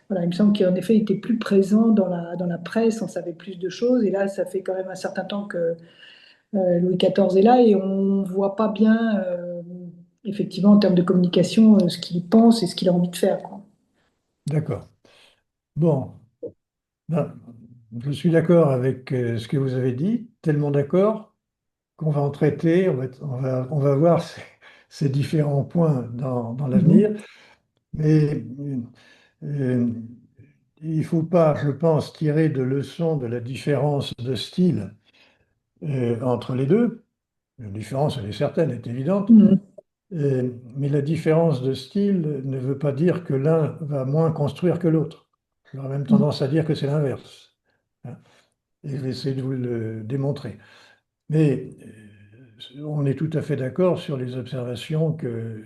[SPEAKER 3] voilà, il me semble qu'en effet, il était plus présent dans la presse, on savait plus de choses, et là, ça fait quand même un certain temps que Louis XIV est là et on ne voit pas bien, effectivement, en termes de communication, ce qu'il pense et ce qu'il a envie de faire, quoi.
[SPEAKER 1] D'accord. Bon, ben, je suis d'accord avec ce que vous avez dit, tellement d'accord qu'on va en traiter, on va voir ces différents points dans l'avenir,
[SPEAKER 3] Mhm.
[SPEAKER 1] mais euh, il ne faut pas, je pense, tirer de leçons de la différence de style entre les deux. La différence, elle est certaine, elle est évidente.
[SPEAKER 3] Mhm.
[SPEAKER 1] Mais la différence de style ne veut pas dire que l'un va moins construire que l'autre. J'aurais même tendance à dire que c'est l'inverse, hein. Et je vais essayer de vous le démontrer. Mais on est tout à fait d'accord sur les observations que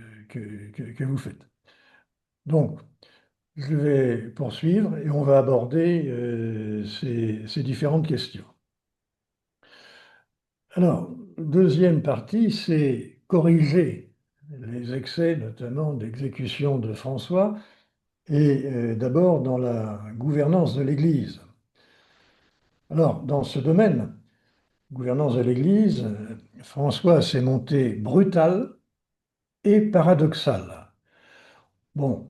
[SPEAKER 1] vous faites. Donc, je vais poursuivre et on va aborder ces différentes questions. Alors, deuxième partie, c'est corriger les excès, notamment d'exécution de François, et d'abord dans la gouvernance de l'Église. Alors, dans ce domaine, gouvernance de l'Église, François s'est monté brutal et paradoxal. Bon,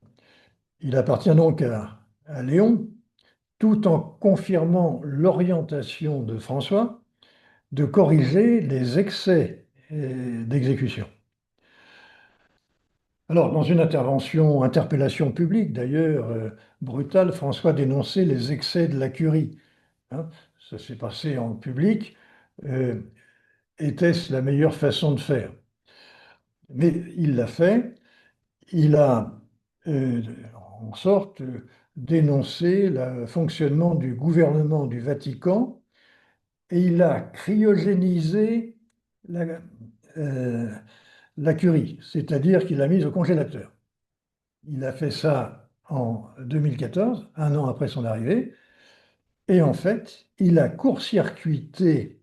[SPEAKER 1] il appartient donc à Léon, tout en confirmant l'orientation de François, de corriger les excès d'exécution. Alors, dans une interpellation publique d'ailleurs, brutale, François dénonçait les excès de la curie, hein. Ça s'est passé en public. Euh, Était-ce la meilleure façon de faire? Mais il l'a fait. Il a, euh, en sorte, dénoncé le fonctionnement du gouvernement du Vatican et il a cryogénisé la, euh, la curie, c'est-à-dire qu'il l'a mise au congélateur. Il a fait ça en 2014, un an après son arrivée, et en fait, il a court-circuité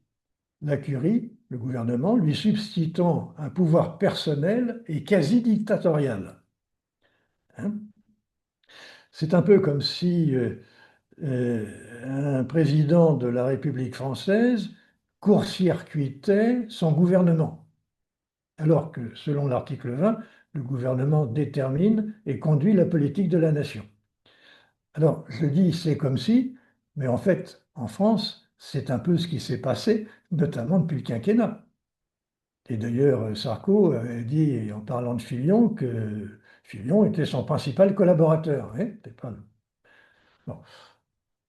[SPEAKER 1] la curie, le gouvernement, lui substituant un pouvoir personnel et quasi dictatorial, hein. C'est un peu comme si un président de la République française court-circuitait son gouvernement, alors que, selon l'article 20, le gouvernement détermine et conduit la politique de la nation. Alors, je dis c'est comme si, mais en fait, en France, c'est un peu ce qui s'est passé, notamment depuis le quinquennat. Et d'ailleurs, Sarko avait dit, en parlant de Fillon, que Fillon était son principal collaborateur, hein. C'était pas bon.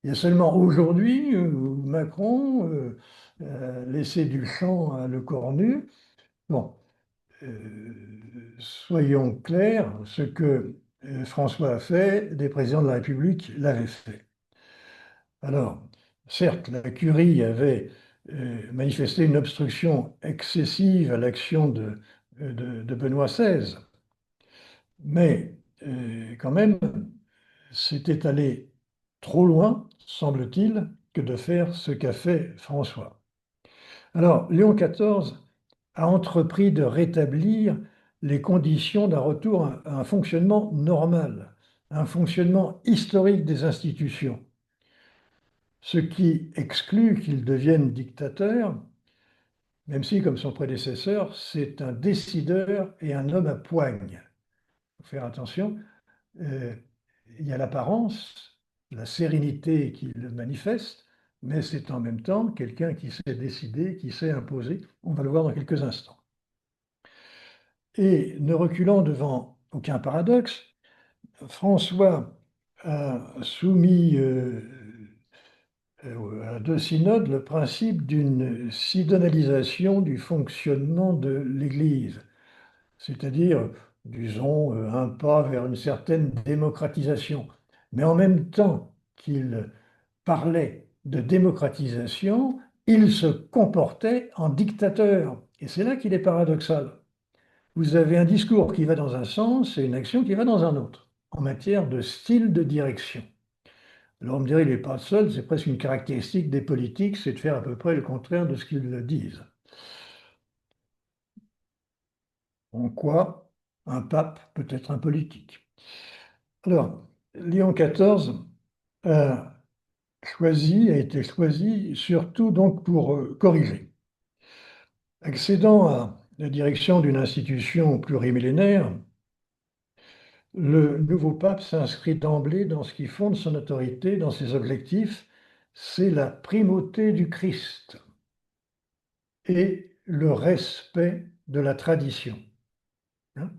[SPEAKER 1] Il y a seulement aujourd'hui où Macron laissait du champ à Le Cornu. Bon, soyons clairs, ce que François a fait, des présidents de la République l'avaient fait. Alors, certes, la Curie avait manifesté une obstruction excessive à l'action de Benoît XVI, mais quand même, c'était aller trop loin, semble-t-il, que de faire ce qu'a fait François. Alors, Léon XIV a entrepris de rétablir les conditions d'un retour à un fonctionnement normal, à un fonctionnement historique des institutions, ce qui exclut qu'il devienne dictateur, même si, comme son prédécesseur, c'est un décideur et un homme à poigne. Il faut faire attention, euh, il y a l'apparence, la sérénité qui le manifeste, mais c'est en même temps quelqu'un qui sait décider, qui sait imposer. On va le voir dans quelques instants. Et ne reculant devant aucun paradoxe, François a soumis à deux synodes le principe d'une synodalisation du fonctionnement de l'Église, c'est-à-dire, disons, un pas vers une certaine démocratisation. Mais en même temps qu'il parlait de démocratisation, il se comportait en dictateur. Et c'est là qu'il est paradoxal. Vous avez un discours qui va dans un sens et une action qui va dans un autre, en matière de style de direction. Alors on me dirait, il n'est pas seul, c'est presque une caractéristique des politiques, c'est de faire à peu près le contraire de ce qu'ils disent. En quoi un pape peut être un politique? Alors, Léon XIV a été choisi surtout donc pour corriger. Accédant à la direction d'une institution plurimillénaire, le nouveau pape s'inscrit d'emblée dans ce qui fonde son autorité, dans ses objectifs, c'est la primauté du Christ et le respect de la tradition. Hein.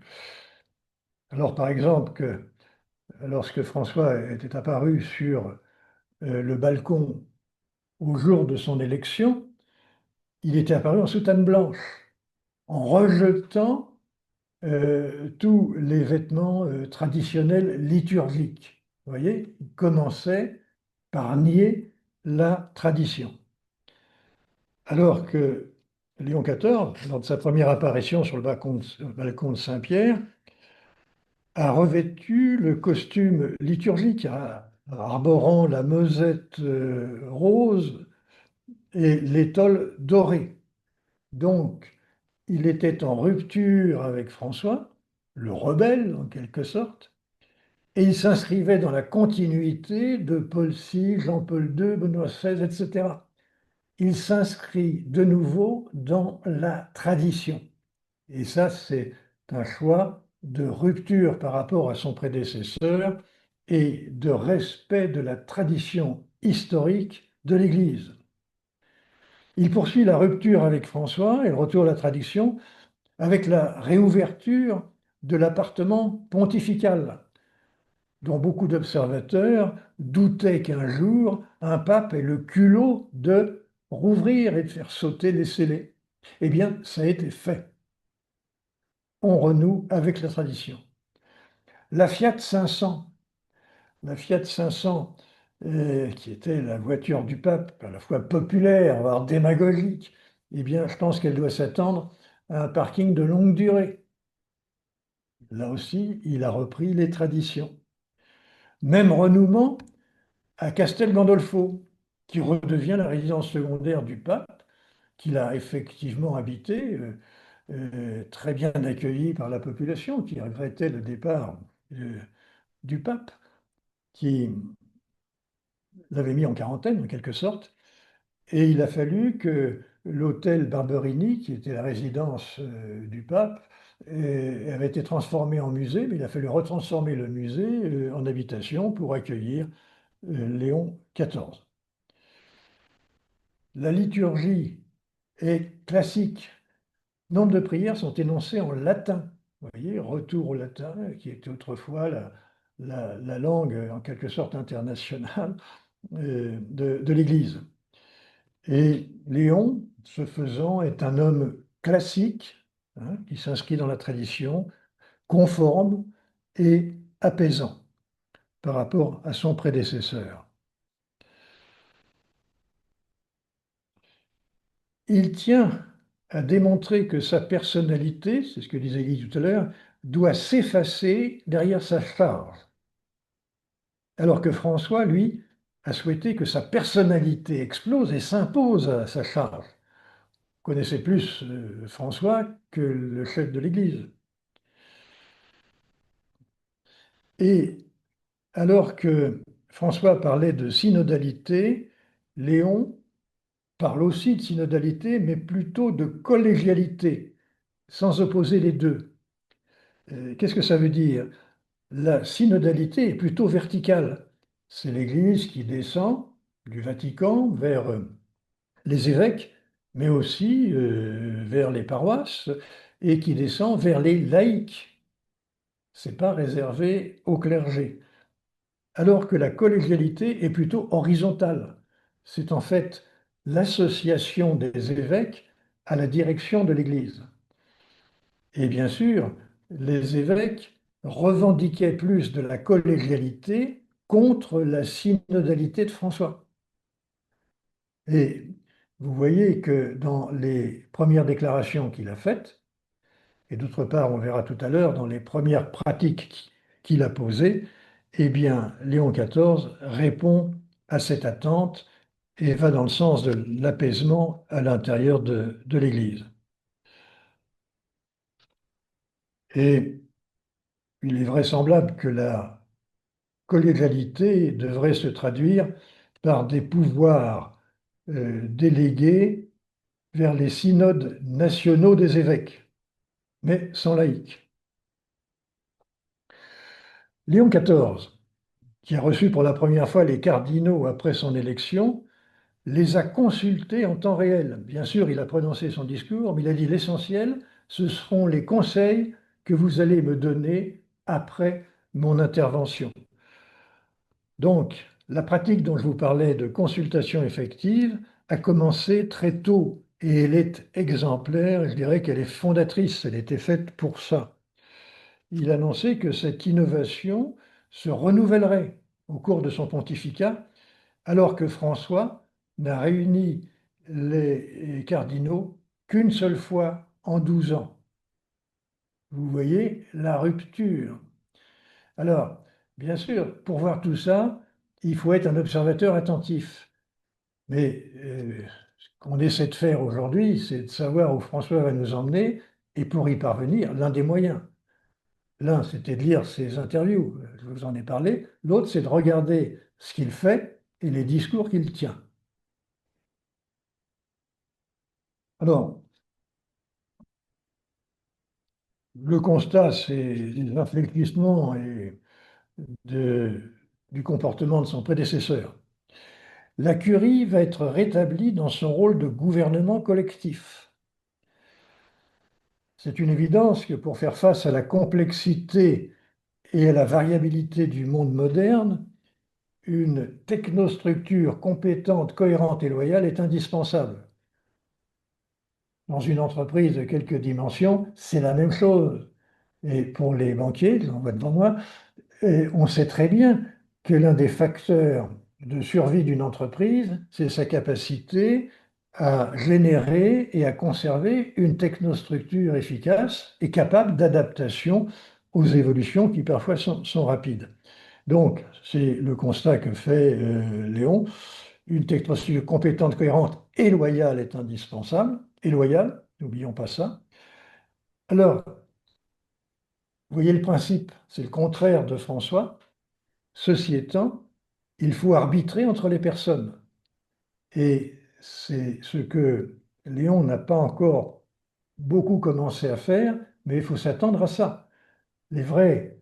[SPEAKER 1] Alors, par exemple, lorsque François était apparu sur le balcon au jour de son élection, il était apparu en soutane blanche, en rejetant tous les vêtements traditionnels liturgiques. Vous voyez, il commençait par nier la tradition. Alors que Léon XIV, lors de sa première apparition sur le balcon de Saint-Pierre, a revêtu le costume liturgique, arborant la mesette rose et l'étole dorée. Donc, il était en rupture avec François, le rebelle en quelque sorte, et il s'inscrivait dans la continuité de Paul VI, Jean-Paul II, Benoît XVI, etc. Il s'inscrit de nouveau dans la tradition. Et ça, c'est un choix de rupture par rapport à son prédécesseur et de respect de la tradition historique de l'Église. Il poursuit la rupture avec François et le retour à la tradition avec la réouverture de l'appartement pontifical, dont beaucoup d'observateurs doutaient qu'un jour un pape ait le culot de rouvrir et de faire sauter les scellés. Eh bien, ça a été fait. On renoue avec la tradition. La Fiat 500, la Fiat 500, qui était la voiture du pape, à la fois populaire, voire démagogique, eh bien, je pense qu'elle doit s'attendre à un parking de longue durée. Là aussi, il a repris les traditions. Même renouement à Castel Gandolfo, qui redevient la résidence secondaire du pape, qu'il a effectivement habité, très bien accueilli par la population, qui regrettait le départ du pape, qui l'avait mis en quarantaine en quelque sorte. Et il a fallu que l'hôtel Barberini, qui était la résidence du pape, avait été transformé en musée, mais il a fallu retransformer le musée en habitation pour accueillir Léon XIV. La liturgie est classique. Nombre de prières sont énoncées en latin. Vous voyez, retour au latin, qui était autrefois la langue en quelque sorte internationale de l'Église. Et Léon, ce faisant, est un homme classique, hein, qui s'inscrit dans la tradition, conforme et apaisant par rapport à son prédécesseur. Il tient à démontrer que sa personnalité, c'est ce que disait Guy tout à l'heure, doit s'effacer derrière sa charge. Alors que François, lui, a souhaité que sa personnalité explose et s'impose à sa charge. connaissait plus François que le chef de l'Église. Et alors que François parlait de synodalité, Léon parle aussi de synodalité, mais plutôt de collégialité, sans opposer les deux. Qu'est-ce que ça veut dire? La synodalité est plutôt verticale. C'est l'Église qui descend du Vatican vers les évêques, mais aussi vers les paroisses, et qui descend vers les laïcs. Ce n'est pas réservé au clergé. Alors que la collégialité est plutôt horizontale. C'est en fait l'association des évêques à la direction de l'Église. Et bien sûr, les évêques revendiquaient plus de la collégialité contre la synodalité de François. Et vous voyez que dans les premières déclarations qu'il a faites, et d'autre part, on verra tout à l'heure, dans les premières pratiques qu'il a posées, eh bien, Léon XIV répond à cette attente et va dans le sens de l'apaisement à l'intérieur de l'Église. Et il est vraisemblable que la collégialité devrait se traduire par des pouvoirs délégués vers les synodes nationaux des évêques, mais sans laïcs. Léon XIV, qui a reçu pour la première fois les cardinaux après son élection, les a consultés en temps réel. Bien sûr, il a prononcé son discours, mais il a dit l'essentiel, ce seront les conseils que vous allez me donner après mon intervention. Donc, la pratique dont je vous parlais de consultation effective a commencé très tôt et elle est exemplaire, je dirais qu'elle est fondatrice, elle était faite pour ça. Il annonçait que cette innovation se renouvellerait au cours de son pontificat, alors que François n'a réuni les cardinaux qu'une seule fois en 12 ans. Vous voyez la rupture. Alors, bien sûr, pour voir tout ça, il faut être un observateur attentif. Mais ce qu'on essaie de faire aujourd'hui, c'est de savoir où François va nous emmener, et pour y parvenir, l'un des moyens. L'un, c'était de lire ses interviews, je vous en ai parlé. L'autre, c'est de regarder ce qu'il fait et les discours qu'il tient. Alors, le constat, c'est des infléchissements du comportement de son prédécesseur. La curie va être rétablie dans son rôle de gouvernement collectif. C'est une évidence que pour faire face à la complexité et à la variabilité du monde moderne, une technostructure compétente, cohérente et loyale est indispensable. Dans une entreprise de quelques dimensions, c'est la même chose. Et pour les banquiers, j'en vois devant moi, on sait très bien que l'un des facteurs de survie d'une entreprise, c'est sa capacité à générer et à conserver une technostructure efficace et capable d'adaptation aux évolutions qui parfois sont rapides. Donc, c'est le constat que fait Léon. Une technostructure compétente, cohérente et loyale est indispensable. Et loyale, n'oublions pas ça. Alors, vous voyez le principe, c'est le contraire de François. Ceci étant, il faut arbitrer entre les personnes. Et c'est ce que Léon n'a pas encore beaucoup commencé à faire, mais il faut s'attendre à ça. Les vraies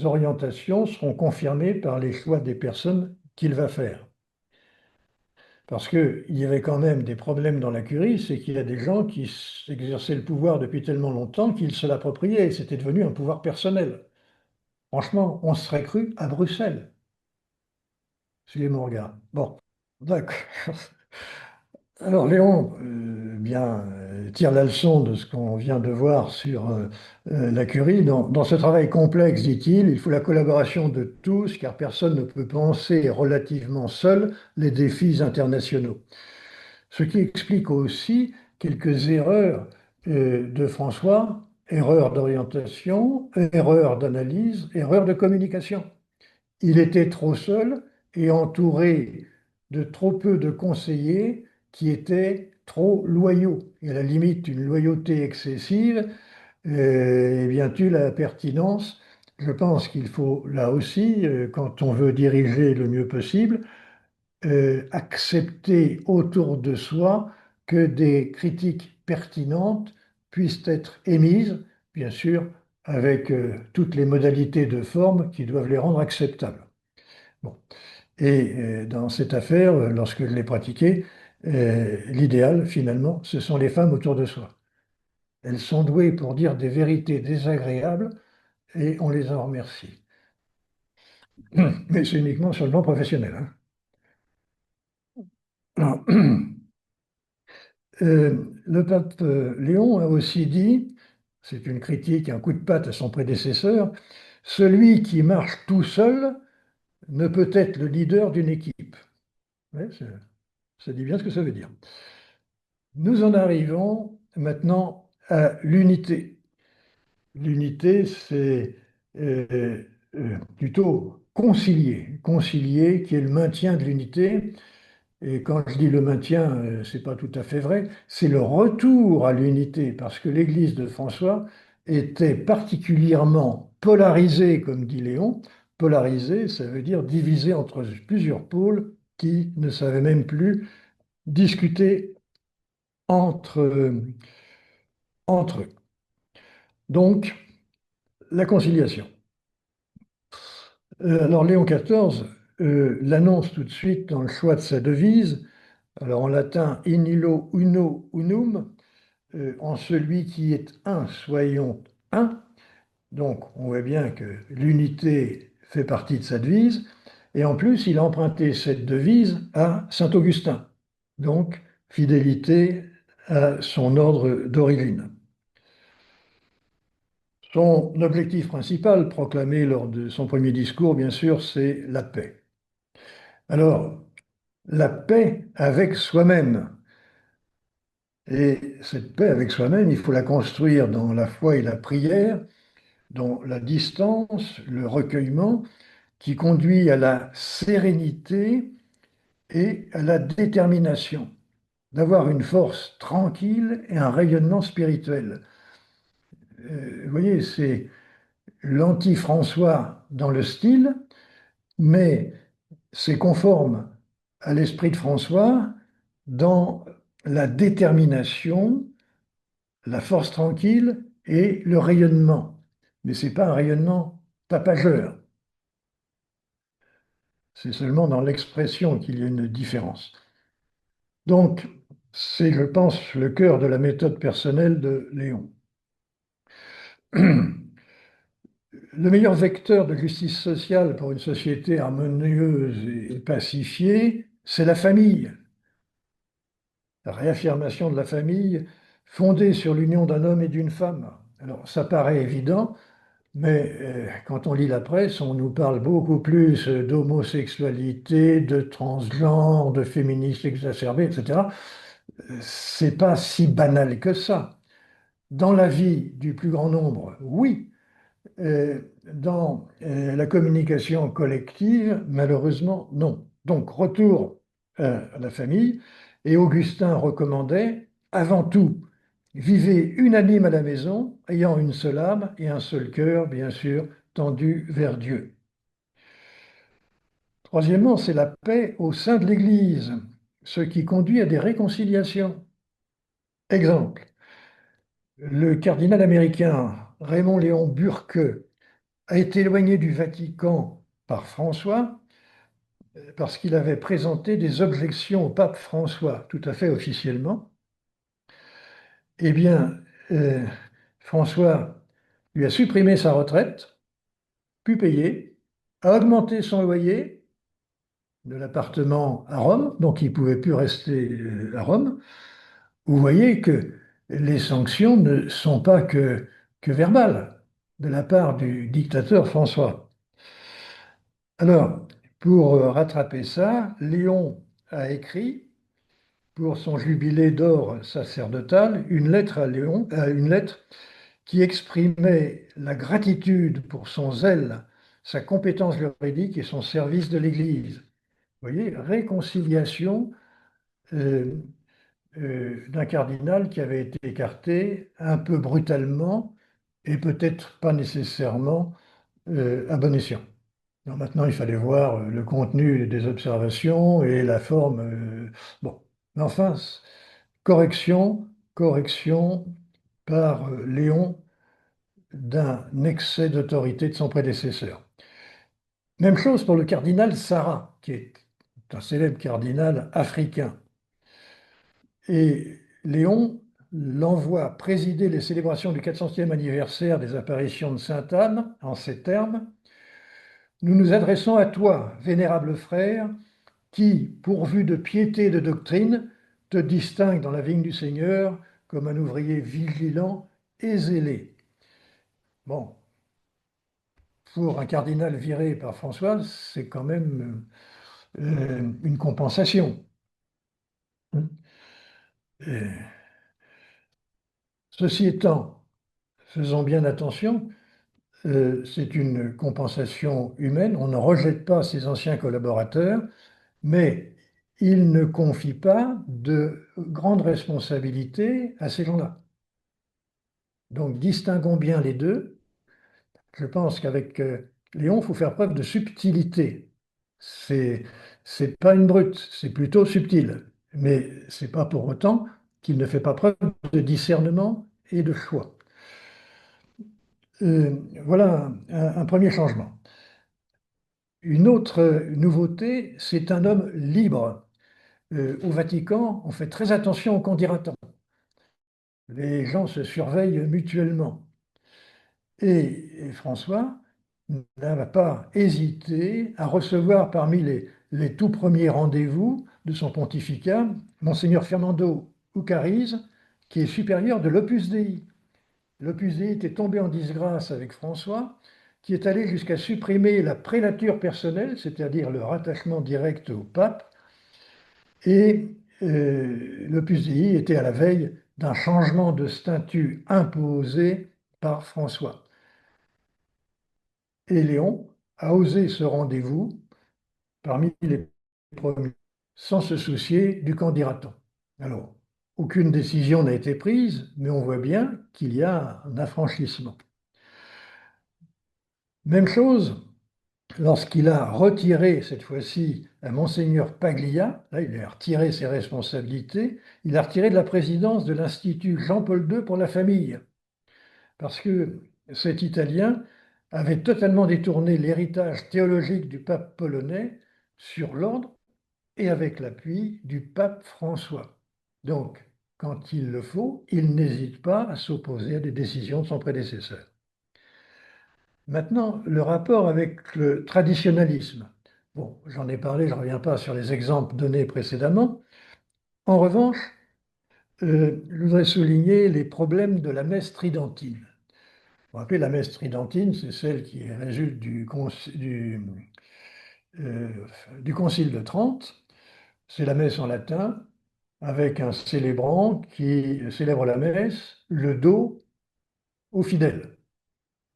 [SPEAKER 1] orientations seront confirmées par les choix des personnes qu'il va faire. Parce qu'il y avait quand même des problèmes dans la curie, c'est qu'il y a des gens qui exerçaient le pouvoir depuis tellement longtemps qu'ils se l'appropriaient. C'était devenu un pouvoir personnel. Franchement, on se serait cru à Bruxelles. Suivez mon regard. Bon, d'accord. Alors Léon tire la leçon de ce qu'on vient de voir sur la Curie. Dans ce travail complexe, dit-il, il faut la collaboration de tous, car personne ne peut penser relativement seul les défis internationaux. Ce qui explique aussi quelques erreurs de François, erreurs d'orientation, erreurs d'analyse, erreurs de communication. Il était trop seul et entouré de trop peu de conseillers qui étaient trop loyaux. Et à la limite, une loyauté excessive, eh bien, tue la pertinence. Je pense qu'il faut, là aussi, quand on veut diriger le mieux possible, accepter autour de soi que des critiques pertinentes puissent être émises, bien sûr, avec toutes les modalités de forme qui doivent les rendre acceptables. Bon. Et dans cette affaire, lorsque je l'ai pratiquée, l'idéal, finalement, ce sont les femmes autour de soi. Elles sont douées pour dire des vérités désagréables et on les en remercie. Mais c'est uniquement sur le plan professionnel, hein. Alors, le pape Léon a aussi dit, c'est une critique, un coup de patte à son prédécesseur, celui qui marche tout seul ne peut être le leader d'une équipe. Ouais, ça dit bien ce que ça veut dire. Nous en arrivons maintenant à l'unité. L'unité, c'est plutôt concilier. Concilier, qui est le maintien de l'unité. Et quand je dis le maintien, c'est pas tout à fait vrai, c'est le retour à l'unité, parce que l'Église de François était particulièrement polarisée, comme dit Léon. Polarisée, ça veut dire divisée entre plusieurs pôles qui ne savaient même plus discuter entre eux. Donc, la conciliation. Alors Léon XIV l'annonce tout de suite dans le choix de sa devise. Alors en latin, in illo uno unum, en celui qui est un, soyons un. Donc on voit bien que l'unité fait partie de sa devise. Et en plus, il a emprunté cette devise à Saint Augustin. Donc fidélité à son ordre d'origine. Son objectif principal, proclamé lors de son premier discours, bien sûr, c'est la paix. Alors, la paix avec soi-même. Et cette paix avec soi-même, il faut la construire dans la foi et la prière, dans la distance, le recueillement, qui conduit à la sérénité et à la détermination, d'avoir une force tranquille et un rayonnement spirituel. Vous voyez, c'est l'anti-François dans le style, mais c'est conforme à l'esprit de François dans la détermination, la force tranquille et le rayonnement. Mais ce n'est pas un rayonnement tapageur. C'est seulement dans l'expression qu'il y a une différence. Donc, c'est, je pense, le cœur de la méthode personnelle de Léon. Le meilleur vecteur de justice sociale pour une société harmonieuse et pacifiée, c'est la famille. La réaffirmation de la famille fondée sur l'union d'un homme et d'une femme. Alors, ça paraît évident, mais quand on lit la presse, on nous parle beaucoup plus d'homosexualité, de transgenre, de féministes exacerbés, etc. C'est pas si banal que ça. Dans la vie du plus grand nombre, oui. Dans la communication collective, malheureusement, non. Donc, retour à la famille. Et Augustin recommandait, avant tout, vivez unanime à la maison, ayant une seule âme et un seul cœur, bien sûr, tendu vers Dieu. Troisièmement, c'est la paix au sein de l'Église, ce qui conduit à des réconciliations. Exemple, le cardinal américain Raymond Léon Burke a été éloigné du Vatican par François parce qu'il avait présenté des objections au pape François, tout à fait officiellement. Eh bien, François lui a supprimé sa retraite, pu payer, a augmenté son loyer de l'appartement à Rome, donc il ne pouvait plus rester à Rome. Vous voyez que les sanctions ne sont pas que verbales de la part du dictateur François. Alors, pour rattraper ça, Léon a écrit, pour son jubilé d'or sacerdotal, une lettre à Léon, une lettre qui exprimait la gratitude pour son zèle, sa compétence juridique et son service de l'Église. Vous voyez, réconciliation, euh, d'un cardinal qui avait été écarté un peu brutalement et peut-être pas nécessairement à bon escient. Alors maintenant, il fallait voir le contenu des observations et la forme. Bon, mais enfin, correction par Léon d'un excès d'autorité de son prédécesseur. Même chose pour le cardinal Sarah, qui est un célèbre cardinal africain. Et Léon l'envoie présider les célébrations du 400e anniversaire des apparitions de Sainte Anne en ces termes: Nous nous adressons à toi, vénérable frère, qui, pourvu de piété et de doctrine, te distingue dans la vigne du Seigneur comme un ouvrier vigilant et zélé. Bon, pour un cardinal viré par François, c'est quand même une compensation. Et ceci étant, faisons bien attention, c'est une compensation humaine, on ne rejette pas ses anciens collaborateurs, mais il ne confie pas de grandes responsabilités à ces gens-là. Donc distinguons bien les deux. Je pense qu'avec Léon, il faut faire preuve de subtilité. C'est, c'est pas une brute, c'est plutôt subtil. Mais c'est pas pour autant qu'il ne fait pas preuve de discernement et de choix. Voilà un premier changement. Une autre nouveauté, c'est un homme libre. Au Vatican, on fait très attention au qu'on dira-t-on. Les gens se surveillent mutuellement. Et François n'a pas hésité à recevoir parmi les tout premiers rendez-vous de son pontificat Monseigneur Fernando Ucariz, qui est supérieur de l'Opus Dei. L'Opus Dei était tombé en disgrâce avec François, qui est allé jusqu'à supprimer la prélature personnelle, c'est-à-dire le rattachement direct au pape, et l'Opus Dei était à la veille d'un changement de statut imposé par François. Et Léon a osé ce rendez-vous parmi les premiers, sans se soucier du qu'en dira-t-on. Alors, aucune décision n'a été prise, mais on voit bien qu'il y a un affranchissement. Même chose lorsqu'il a retiré, cette fois-ci, à Monseigneur Paglia, là il a retiré ses responsabilités, il a retiré de la présidence de l'Institut Jean-Paul II pour la famille, parce que cet Italien avait totalement détourné l'héritage théologique du pape polonais sur l'ordre et avec l'appui du pape François. Donc, quand il le faut, il n'hésite pas à s'opposer à des décisions de son prédécesseur. Maintenant, le rapport avec le traditionnalisme. Bon, j'en ai parlé, je ne reviens pas sur les exemples donnés précédemment. En revanche, je voudrais souligner les problèmes de la messe tridentine. Vous vous rappelez, la messe tridentine, c'est celle qui résulte euh, du Concile de Trente. C'est la messe en latin, avec un célébrant qui célèbre la messe, le dos aux fidèles.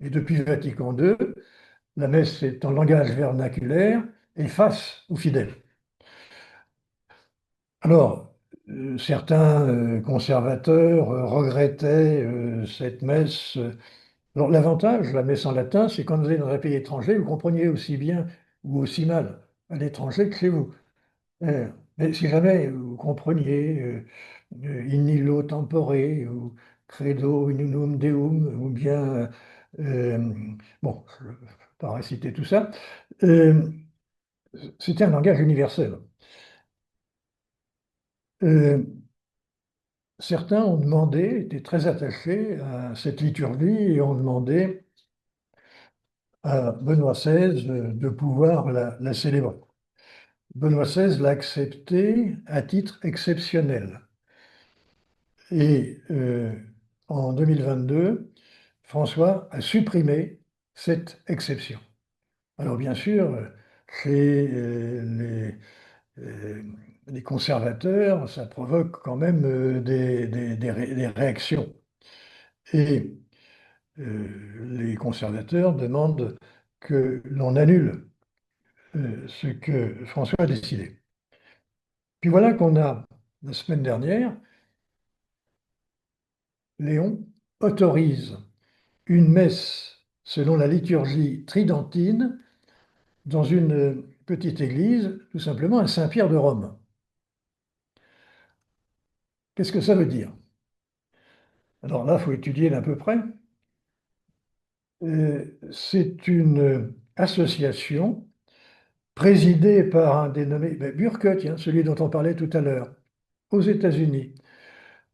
[SPEAKER 1] Et depuis Vatican II, la messe est en langage vernaculaire et face aux fidèles. Alors, certains conservateurs regrettaient cette messe. Alors, l'avantage de la messe en latin, c'est quand vous êtes dans un pays étranger, vous compreniez aussi bien ou aussi mal à l'étranger que chez vous. Mais si jamais vous compreniez In nihilo tempore ou Credo in unum Deum, ou bien, euh, bon, je ne vais pas réciter tout ça, euh, c'était un langage universel. Euh, Certains ont demandé, étaient très attachés à cette liturgie et ont demandé à Benoît XVI de pouvoir la célébrer. Benoît XVI l'a accepté à titre exceptionnel. Et en 2022, François a supprimé cette exception. Alors bien sûr, chez les conservateurs, ça provoque quand même des réactions. Et les conservateurs demandent que l'on annule ce que François a décidé. Puis voilà qu'on a, la semaine dernière, Léon autorise une messe selon la liturgie tridentine dans une petite église, tout simplement à Saint-Pierre de Rome. Qu'est-ce que ça veut dire? Alors là, il faut étudier d'à peu près. C'est une association présidée par un dénommé Burke, tiens, celui dont on parlait tout à l'heure, aux États-Unis.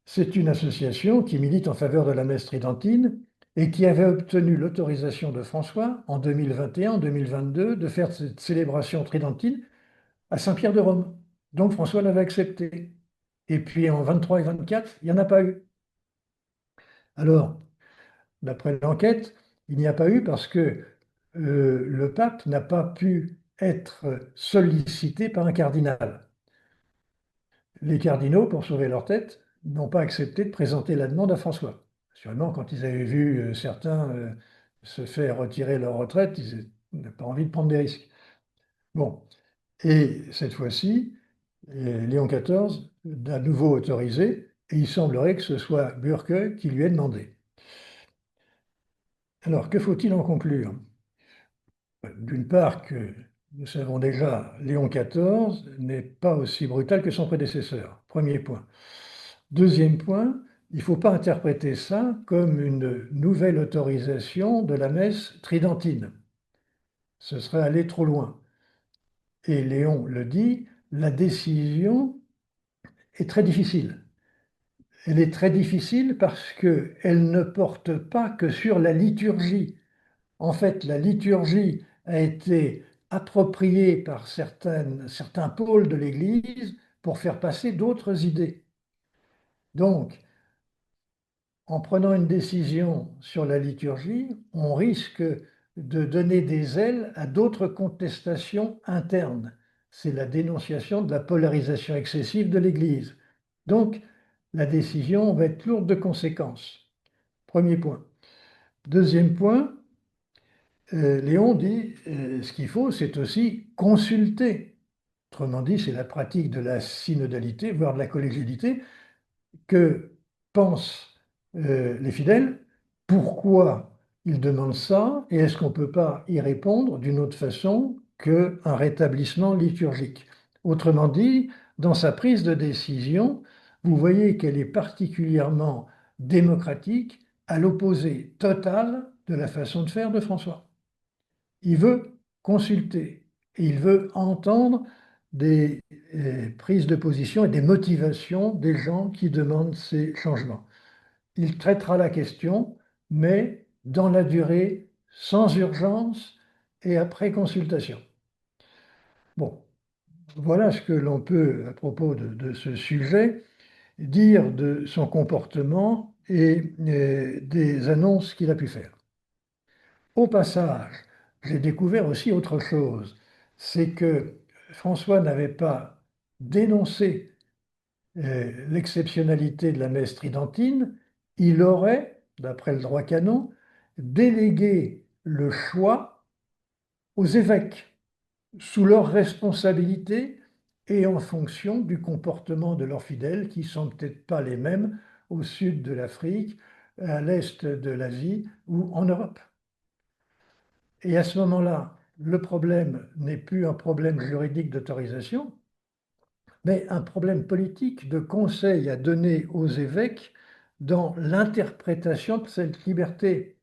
[SPEAKER 1] C'est une association qui milite en faveur de la messe tridentine et qui avait obtenu l'autorisation de François en 2021, en 2022, de faire cette célébration tridentine à Saint-Pierre de Rome. Donc François l'avait accepté. Et puis en 23 et 24, il n'y en a pas eu. Alors, d'après l'enquête, il n'y a pas eu parce que le pape n'a pas pu être sollicité par un cardinal. Les cardinaux, pour sauver leur tête, n'ont pas accepté de présenter la demande à François. Sûrement, quand ils avaient vu certains se faire retirer leur retraite, ils n'avaient pas envie de prendre des risques. Bon, et cette fois-ci, Léon XIV l'a à nouveau autorisé, et il semblerait que ce soit Burke qui lui ait demandé. Alors, que faut-il en conclure? D'une part, que nous savons déjà, Léon XIV n'est pas aussi brutal que son prédécesseur. Premier point. Deuxième point, il ne faut pas interpréter ça comme une nouvelle autorisation de la messe tridentine. Ce serait aller trop loin. Et Léon le dit, la décision est très difficile. Elle est très difficile parce qu'elle ne porte pas que sur la liturgie. En fait, la liturgie a été appropriée par certains pôles de l'Église pour faire passer d'autres idées. Donc, en prenant une décision sur la liturgie, on risque de donner des ailes à d'autres contestations internes. C'est la dénonciation de la polarisation excessive de l'Église. Donc, la décision va être lourde de conséquences. Premier point. Deuxième point, Léon dit, ce qu'il faut, c'est aussi consulter. Autrement dit, c'est la pratique de la synodalité, voire de la collégialité, que pensent les fidèles, pourquoi ils demandent ça, et est-ce qu'on ne peut pas y répondre d'une autre façon qu'un rétablissement liturgique. Autrement dit, dans sa prise de décision, vous voyez qu'elle est particulièrement démocratique, à l'opposé total de la façon de faire de François. Il veut consulter et il veut entendre des prises de position et des motivations des gens qui demandent ces changements. Il traitera la question, mais dans la durée, sans urgence et après consultation. Bon, voilà ce que l'on peut, à propos de ce sujet, dire de son comportement et des annonces qu'il a pu faire. Au passage, j'ai découvert aussi autre chose, c'est que François n'avait pas dénoncé l'exceptionnalité de la messe tridentine, il aurait, d'après le droit canon, délégué le choix aux évêques, sous leur responsabilité et en fonction du comportement de leurs fidèles, qui ne sont peut-être pas les mêmes au sud de l'Afrique, à l'est de l'Asie ou en Europe. Et à ce moment-là, le problème n'est plus un problème juridique d'autorisation, mais un problème politique de conseil à donner aux évêques dans l'interprétation de cette liberté.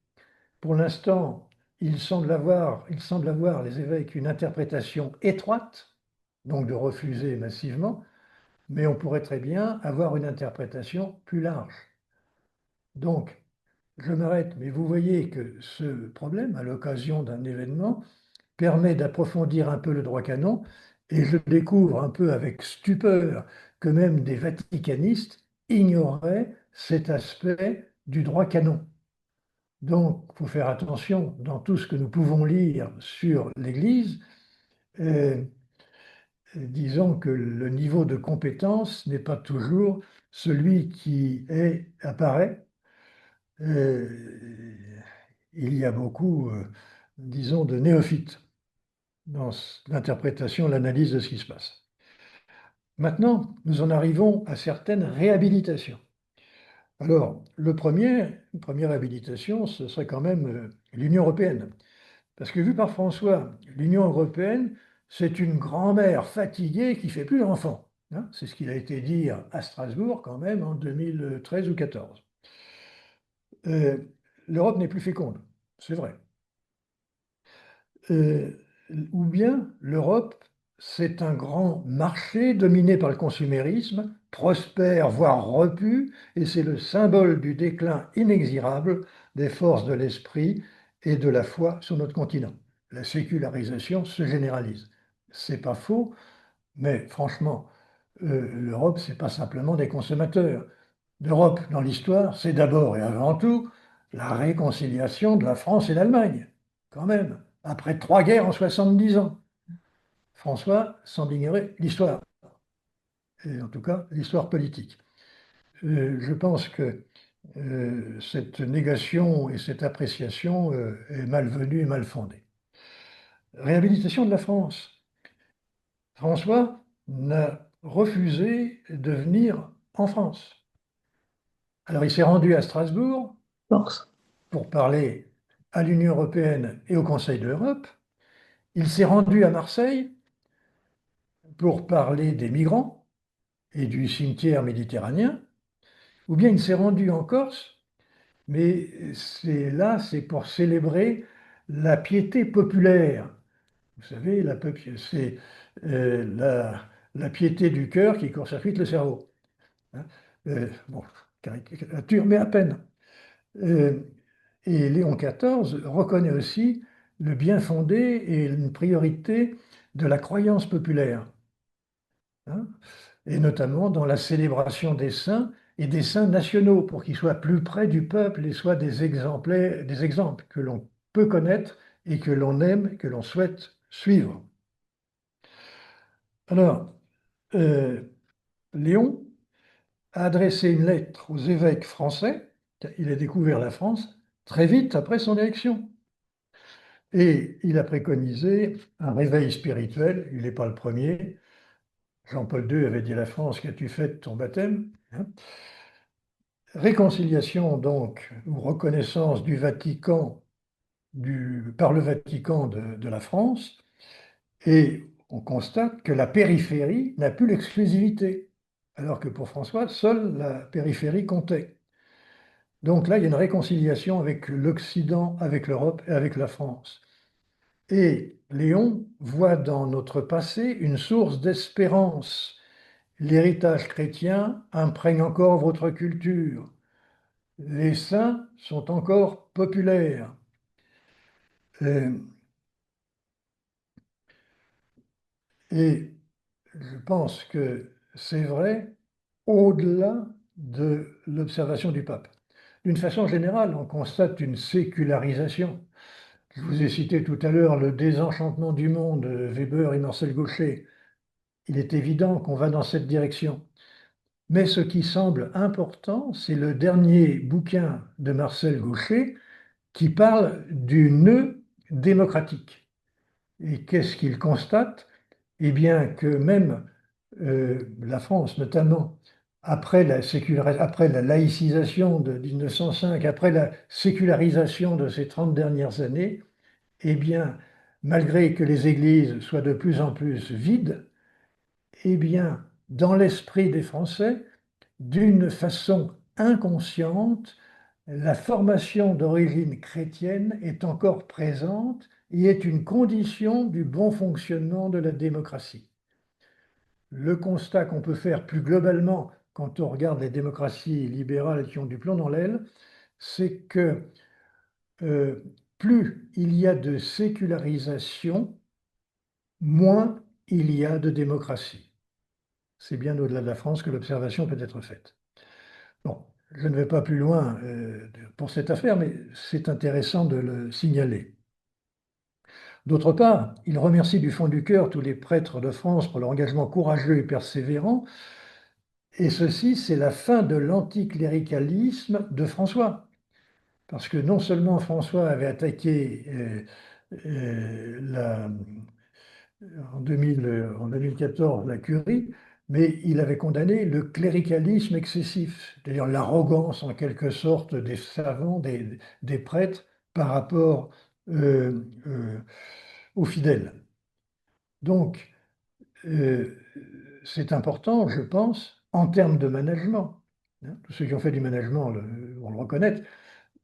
[SPEAKER 1] Pour l'instant, ils semblent avoir, les évêques, une interprétation étroite, donc de refuser massivement, mais on pourrait très bien avoir une interprétation plus large. Donc, je m'arrête, mais vous voyez que ce problème, à l'occasion d'un événement, permet d'approfondir un peu le droit canon, et je découvre un peu avec stupeur que même des vaticanistes ignoraient cet aspect du droit canon. Donc, il faut faire attention dans tout ce que nous pouvons lire sur l'Église. Euh, Disons que le niveau de compétence n'est pas toujours celui qui apparaît. Il y a beaucoup, disons, de néophytes dans l'interprétation, l'analyse de ce qui se passe. Maintenant, nous en arrivons à certaines réhabilitations. Alors, une première habilitation, ce serait quand même l'Union européenne. Parce que vu par François, l'Union européenne, c'est une grand-mère fatiguée qui fait plus d'enfants, hein. C'est ce qu'il a été dit à Strasbourg quand même en 2013 ou 2014. Euh, L'Europe n'est plus féconde, c'est vrai. Euh, ou bien l'Europe, c'est un grand marché dominé par le consumérisme, prospère, voire repu, et c'est le symbole du déclin inexorable des forces de l'esprit et de la foi sur notre continent. La sécularisation se généralise. C'est pas faux, mais franchement, l'Europe, c'est pas simplement des consommateurs. L'Europe, dans l'histoire, c'est d'abord et avant tout la réconciliation de la France et l'Allemagne, quand même, après trois guerres en 70 ans. François semble ignorer l'histoire, et en tout cas l'histoire politique. Je pense que cette négation et cette appréciation est malvenue et mal fondée. Réhabilitation de la France. François n'a refusé de venir en France. Alors il s'est rendu à Strasbourg
[SPEAKER 3] Force.
[SPEAKER 1] pour parler à l'Union européenne et au Conseil de l'Europe. Il s'est rendu à Marseille pour parler des migrants et du cimetière méditerranéen, ou bien il s'est rendu en Corse, mais c'est pour célébrer la piété populaire. Vous savez, c'est la piété du cœur qui court-circuite le cerveau, hein. Bon, caricature, mais à peine. Euh, et Léon XIV reconnaît aussi le bien fondé et une priorité de la croyance populaire, hein, et notamment dans la célébration des saints et des saints nationaux, pour qu'ils soient plus près du peuple et soient des exemples que l'on peut connaître et que l'on aime, que l'on souhaite suivre. Alors, euh, Léon a adressé une lettre aux évêques français, il a découvert la France très vite après son élection. Et il a préconisé un réveil spirituel, il n'est pas le premier. Jean-Paul II avait dit à la France, qu'as-tu fait de ton baptême, hein? Réconciliation donc, ou reconnaissance du Vatican, par le Vatican de la France, et on constate que la périphérie n'a plus l'exclusivité, alors que pour François, seule la périphérie comptait. Donc là, il y a une réconciliation avec l'Occident, avec l'Europe et avec la France. Et Léon voit dans notre passé une source d'espérance. L'héritage chrétien imprègne encore votre culture. Les saints sont encore populaires. Euh, Et je pense que c'est vrai au-delà de l'observation du pape. D'une façon générale, on constate une sécularisation. Je vous ai cité tout à l'heure le désenchantement du monde, Weber et Marcel Gauchet. Il est évident qu'on va dans cette direction. Mais ce qui semble important, c'est le dernier bouquin de Marcel Gauchet qui parle du nœud démocratique. Et qu'est-ce qu'il constate? Eh bien, que même la France, notamment après la laïcisation de 1905, après la sécularisation de ces 30 dernières années, eh bien, malgré que les églises soient de plus en plus vides, eh bien, dans l'esprit des Français, d'une façon inconsciente, la formation d'origine chrétienne est encore présente et est une condition du bon fonctionnement de la démocratie. Le constat qu'on peut faire plus globalement quand on regarde les démocraties libérales qui ont du plomb dans l'aile, c'est que euh, plus il y a de sécularisation, moins il y a de démocratie. C'est bien au-delà de la France que l'observation peut être faite. Bon, je ne vais pas plus loin pour cette affaire, mais c'est intéressant de le signaler. D'autre part, il remercie du fond du cœur tous les prêtres de France pour leur engagement courageux et persévérant. Et ceci, c'est la fin de l'anticléricalisme de François. Parce que non seulement François avait attaqué en 2014 la curie, mais il avait condamné le cléricalisme excessif, c'est-à-dire l'arrogance en quelque sorte des savants, des prêtres par rapport euh, euh, aux fidèles. Donc, euh, c'est important, je pense, en termes de management. Hein, tous ceux qui ont fait du management vont le reconnaître.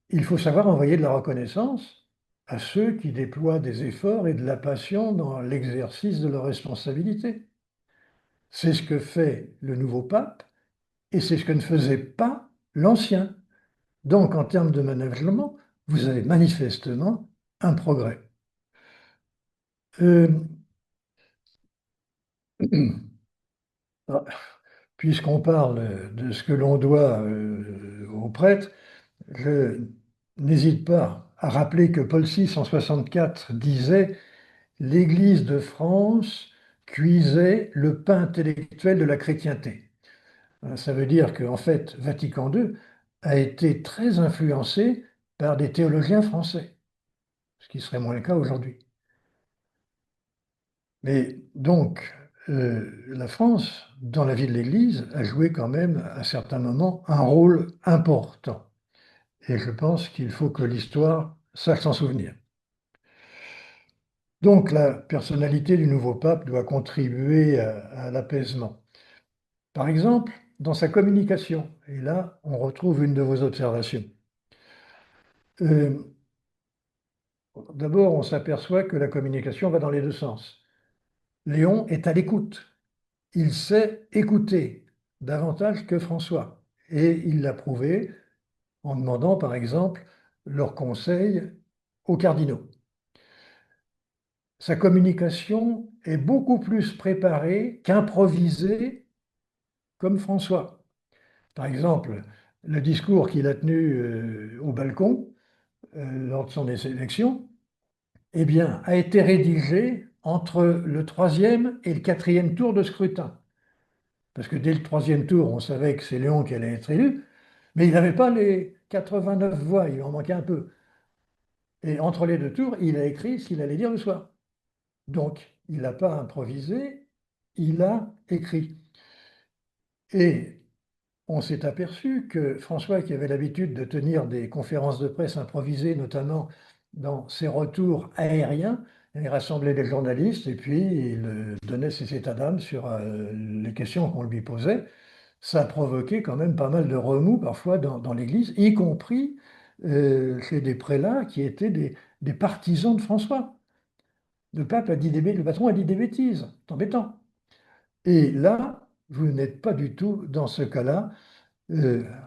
[SPEAKER 1] Il faut savoir envoyer de la reconnaissance à ceux qui déploient des efforts et de la passion dans l'exercice de leurs responsabilités. C'est ce que fait le nouveau pape et c'est ce que ne faisait pas l'ancien. Donc, en termes de management, vous avez manifestement un progrès. Euh, Puisqu'on parle de ce que l'on doit aux prêtres, je n'hésite pas à rappeler que Paul VI en 64 disait: l'Église de France cuisait le pain intellectuel de la chrétienté. Ça veut dire qu'en fait, Vatican II a été très influencé par des théologiens français, ce qui serait moins le cas aujourd'hui. Mais donc, la France, dans la vie de l'Église, a joué quand même à certains moments un rôle important. Et je pense qu'il faut que l'histoire sache s'en souvenir. Donc la personnalité du nouveau pape doit contribuer à l'apaisement. Par exemple, dans sa communication, et là on retrouve une de vos observations. Euh, D'abord, on s'aperçoit que la communication va dans les deux sens. Léon est à l'écoute. Il sait écouter davantage que François. Et il l'a prouvé en demandant, par exemple, leurs conseils aux cardinaux. Sa communication est beaucoup plus préparée qu'improvisée comme François. Par exemple, le discours qu'il a tenu au balcon lors de son élection, eh bien, a été rédigé entre le troisième et le quatrième tour de scrutin. Parce que dès le troisième tour, on savait que c'est Léon qui allait être élu, mais il n'avait pas les 89 voix, il en manquait un peu. Et entre les deux tours, il a écrit ce qu'il allait dire le soir. Donc, il n'a pas improvisé, il a écrit. Et on s'est aperçu que François, qui avait l'habitude de tenir des conférences de presse improvisées, notamment dans ses retours aériens, il rassemblait les journalistes et puis il donnait ses états d'âme sur les questions qu'on lui posait. Ça a provoqué quand même pas mal de remous parfois dans l'Église, y compris chez des prélats qui étaient des partisans de François. Le patron a dit des bêtises, c'est embêtant. Et là, vous n'êtes pas du tout dans ce cas-là.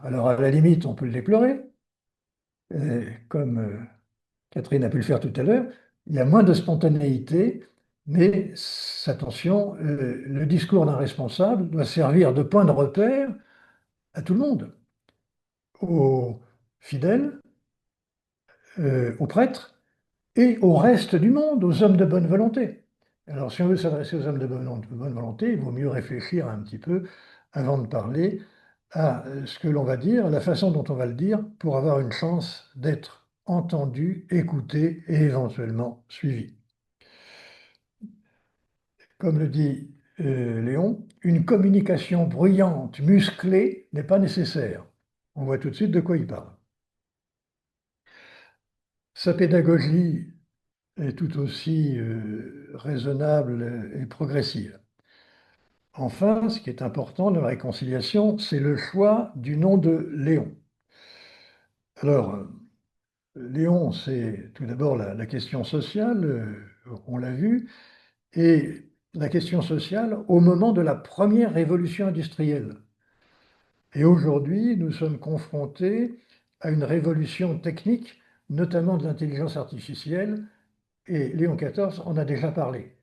[SPEAKER 1] Alors, à la limite, on peut le déplorer, comme Catherine a pu le faire tout à l'heure. Il y a moins de spontanéité, mais attention, le discours d'un responsable doit servir de point de repère à tout le monde, aux fidèles, aux prêtres et au reste du monde, aux hommes de bonne volonté. Alors, si on veut s'adresser aux hommes de bonne volonté, il vaut mieux réfléchir un petit peu avant de parler à ce que l'on va dire, à la façon dont on va le dire, pour avoir une chance d'être entendu, écouté et éventuellement suivi. Comme le dit Léon, une communication bruyante, musclée n'est pas nécessaire. On voit tout de suite de quoi il parle. Sa pédagogie est tout aussi raisonnable et progressive. Enfin, ce qui est important dans la réconciliation, c'est le choix du nom de Léon. Alors, Léon, c'est tout d'abord la question sociale, on l'a vu, et la question sociale au moment de la première révolution industrielle. Et aujourd'hui, nous sommes confrontés à une révolution technique, notamment de l'intelligence artificielle, et Léon XIV en a déjà parlé,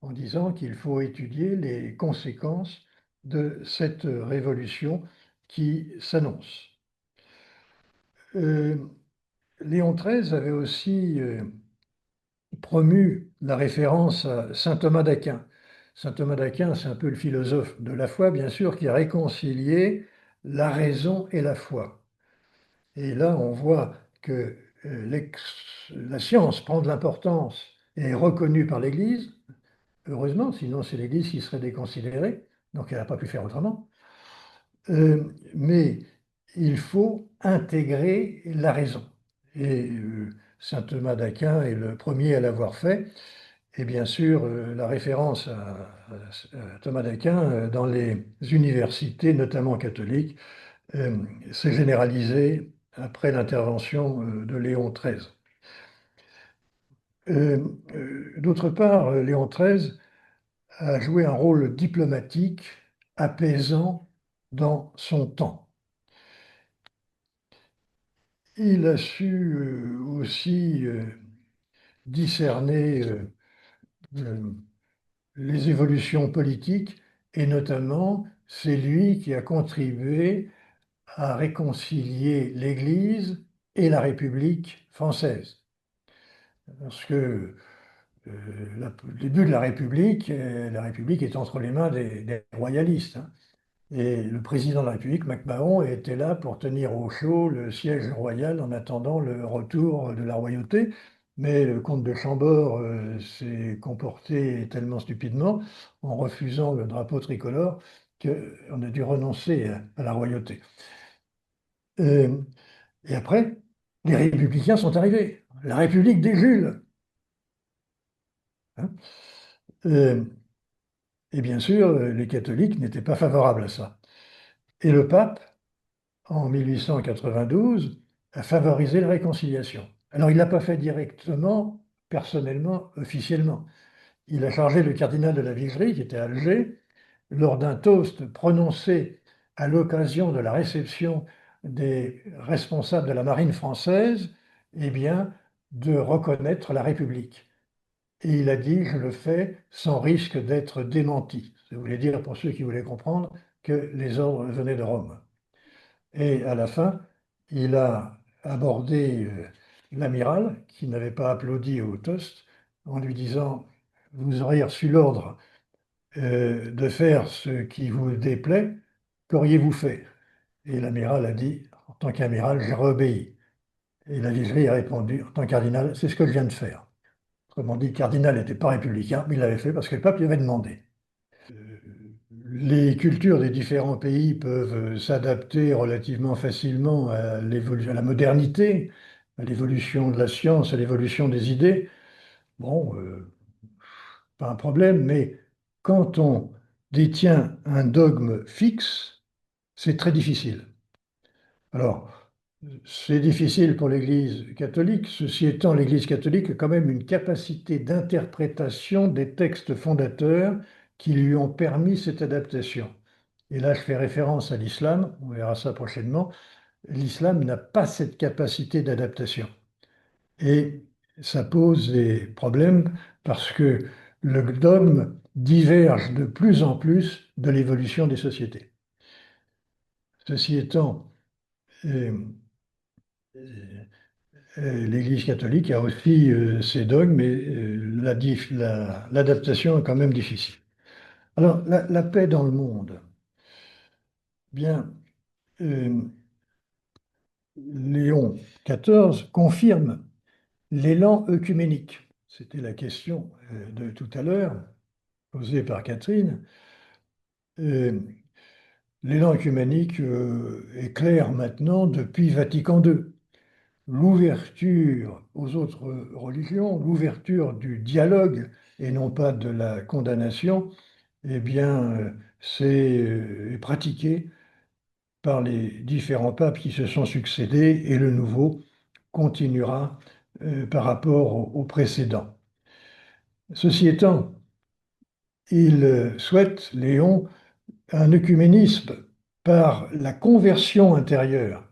[SPEAKER 1] en disant qu'il faut étudier les conséquences de cette révolution qui s'annonce. Euh, Léon XIII avait aussi promu la référence à saint Thomas d'Aquin. Saint Thomas d'Aquin, c'est un peu le philosophe de la foi, bien sûr, qui a réconcilié la raison et la foi. Et là, on voit que la science prend de l'importance et est reconnue par l'Église, heureusement, sinon c'est l'Église qui serait déconsidérée. donc elle n'a pas pu faire autrement. Mais il faut intégrer la raison. Et saint Thomas d'Aquin est le premier à l'avoir fait. Et bien sûr, la référence à Thomas d'Aquin dans les universités, notamment catholiques, euh, s'est généralisée après l'intervention de Léon XIII. D'autre part, Léon XIII a joué un rôle diplomatique apaisant dans son temps. Il a su aussi discerner euh, les évolutions politiques et notamment c'est lui qui a contribué à réconcilier l'Église et la République française. Parce que le début de la République est entre les mains des royalistes, hein. Et le président de la République, MacMahon, était là pour tenir au chaud le siège royal en attendant le retour de la royauté. Mais le comte de Chambord s'est comporté tellement stupidement en refusant le drapeau tricolore qu'on a dû renoncer à la royauté. Euh, et après, les républicains sont arrivés. La République des Jules, hein. Euh, et bien sûr, les catholiques n'étaient pas favorables à ça. Et le pape, en 1892, a favorisé la réconciliation. Alors, il ne l'a pas fait directement, personnellement, officiellement. Il a chargé le cardinal de la Vigerie, qui était à Alger, lors d'un toast prononcé à l'occasion de la réception des responsables de la marine française, eh bien, de reconnaître la République. Et il a dit, je le fais sans risque d'être démenti. Ça voulait dire, pour ceux qui voulaient comprendre, que les ordres venaient de Rome. Et à la fin, il a abordé l'amiral, qui n'avait pas applaudi au toast, en lui disant, vous auriez reçu l'ordre de faire ce qui vous déplaît, qu'auriez-vous fait? Et l'amiral a dit, en tant qu'amiral, j'ai réobéi. Et la Vigerie a répondu, en tant que cardinal, c'est ce que je viens de faire. Autrement dit, le cardinal n'était pas républicain, mais il l'avait fait parce que le pape lui avait demandé. Les cultures des différents pays peuvent s'adapter relativement facilement à à la modernité, à l'évolution de la science, à l'évolution des idées. Bon, pas un problème, mais quand on détient un dogme fixe, c'est très difficile. Alors, c'est difficile pour l'Église catholique. Ceci étant, l'Église catholique a quand même une capacité d'interprétation des textes fondateurs qui lui ont permis cette adaptation. Et là, je fais référence à l'islam, on verra ça prochainement. L'islam n'a pas cette capacité d'adaptation. Et ça pose des problèmes parce que le dogme diverge de plus en plus de l'évolution des sociétés. Ceci étant, euh, l'Église catholique a aussi ses dogmes, mais l'adaptation est quand même difficile. Alors, la paix dans le monde. Bien, euh, Léon XIV confirme l'élan œcuménique. C'était la question de tout à l'heure, posée par Catherine. Euh, L'élan œcuménique est clair maintenant depuis Vatican II. L'ouverture aux autres religions, l'ouverture du dialogue et non pas de la condamnation, eh bien, c'est pratiqué par les différents papes qui se sont succédés et le nouveau continuera par rapport au précédent. Ceci étant, il souhaite, Léon, un œcuménisme par la conversion intérieure.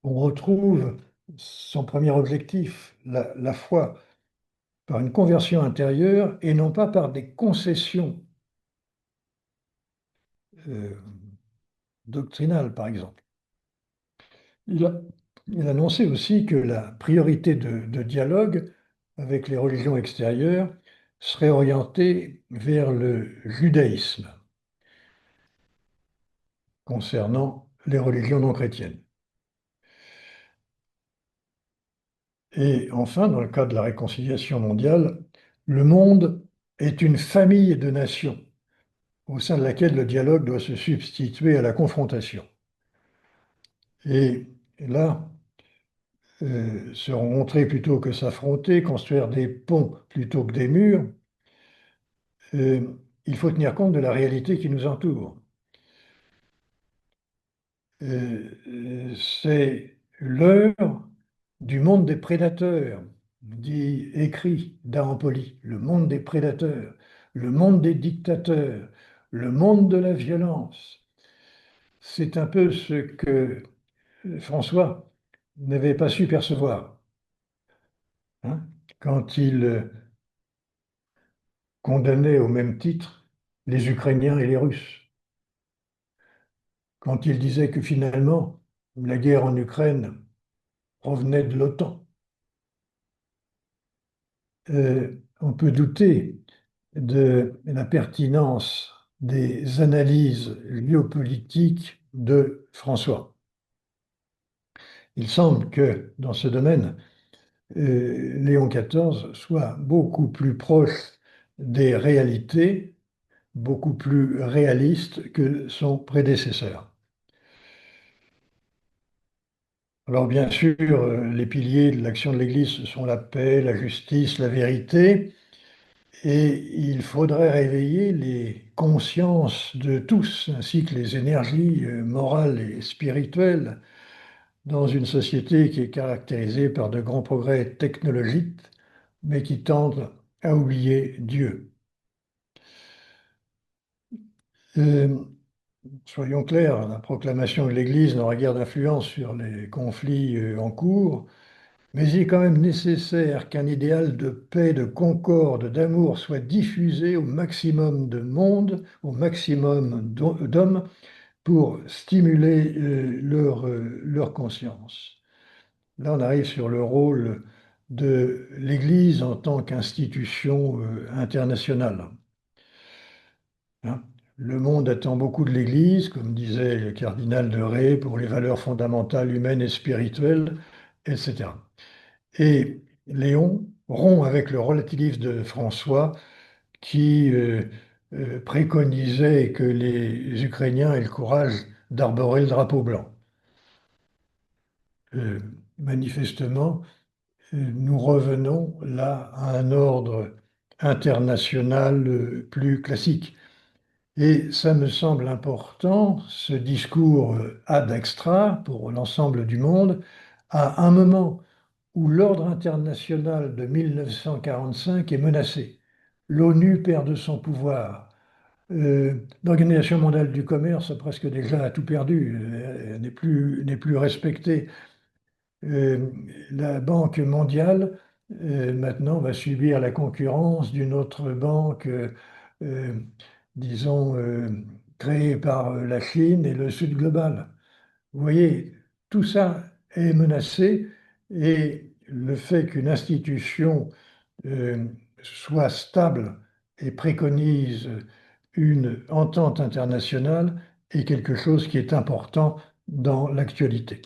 [SPEAKER 1] On retrouve son premier objectif, la foi, par une conversion intérieure et non pas par des concessions euh, doctrinales, par exemple. Il a, il a annoncé aussi que la priorité de dialogue avec les religions extérieures serait orientée vers le judaïsme concernant les religions non chrétiennes. Et enfin, dans le cadre de la réconciliation mondiale, le monde est une famille de nations au sein de laquelle le dialogue doit se substituer à la confrontation. Et là, se rencontrer plutôt que s'affronter, construire des ponts plutôt que des murs, euh, il faut tenir compte de la réalité qui nous entoure. C'est l'heure du monde des prédateurs, dit, écrit d'Arampoli, le monde des prédateurs, le monde des dictateurs, le monde de la violence. C'est un peu ce que François n'avait pas su percevoir, hein, quand il condamnait au même titre les Ukrainiens et les Russes, quand il disait que finalement la guerre en Ukraine provenait de l'OTAN. On peut douter de la pertinence des analyses géopolitiques de François. Il semble que dans ce domaine, Léon XIV soit beaucoup plus proche des réalités, beaucoup plus réaliste que son prédécesseur. Alors bien sûr, les piliers de l'action de l'Église, ce sont la paix, la justice, la vérité, et il faudrait réveiller les consciences de tous, ainsi que les énergies morales et spirituelles dans une société qui est caractérisée par de grands progrès technologiques, mais qui tendent à oublier Dieu. Euh, Soyons clairs, la proclamation de l'Église n'aura guère d'influence sur les conflits en cours, mais il est quand même nécessaire qu'un idéal de paix, de concorde, d'amour soit diffusé au maximum de monde, au maximum d'hommes, pour stimuler leur conscience. Là, on arrive sur le rôle de l'Église en tant qu'institution internationale, hein. Le monde attend beaucoup de l'Église, comme disait le cardinal de Retz, pour les valeurs fondamentales humaines et spirituelles, etc. Et Léon rompt avec le relativisme de François qui préconisait que les Ukrainiens aient le courage d'arborer le drapeau blanc. Euh, Manifestement, nous revenons là à un ordre international plus classique. Et ça me semble important, ce discours ad extra pour l'ensemble du monde, à un moment où l'ordre international de 1945 est menacé. L'ONU perd de son pouvoir. L'Organisation mondiale du commerce a presque déjà tout perdu, n'est plus respectée. Euh, la Banque mondiale, maintenant, va subir la concurrence d'une autre banque, euh, disons, créée par la Chine et le Sud global. Vous voyez, tout ça est menacé et le fait qu'une institution euh, soit stable et préconise une entente internationale est quelque chose qui est important dans l'actualité.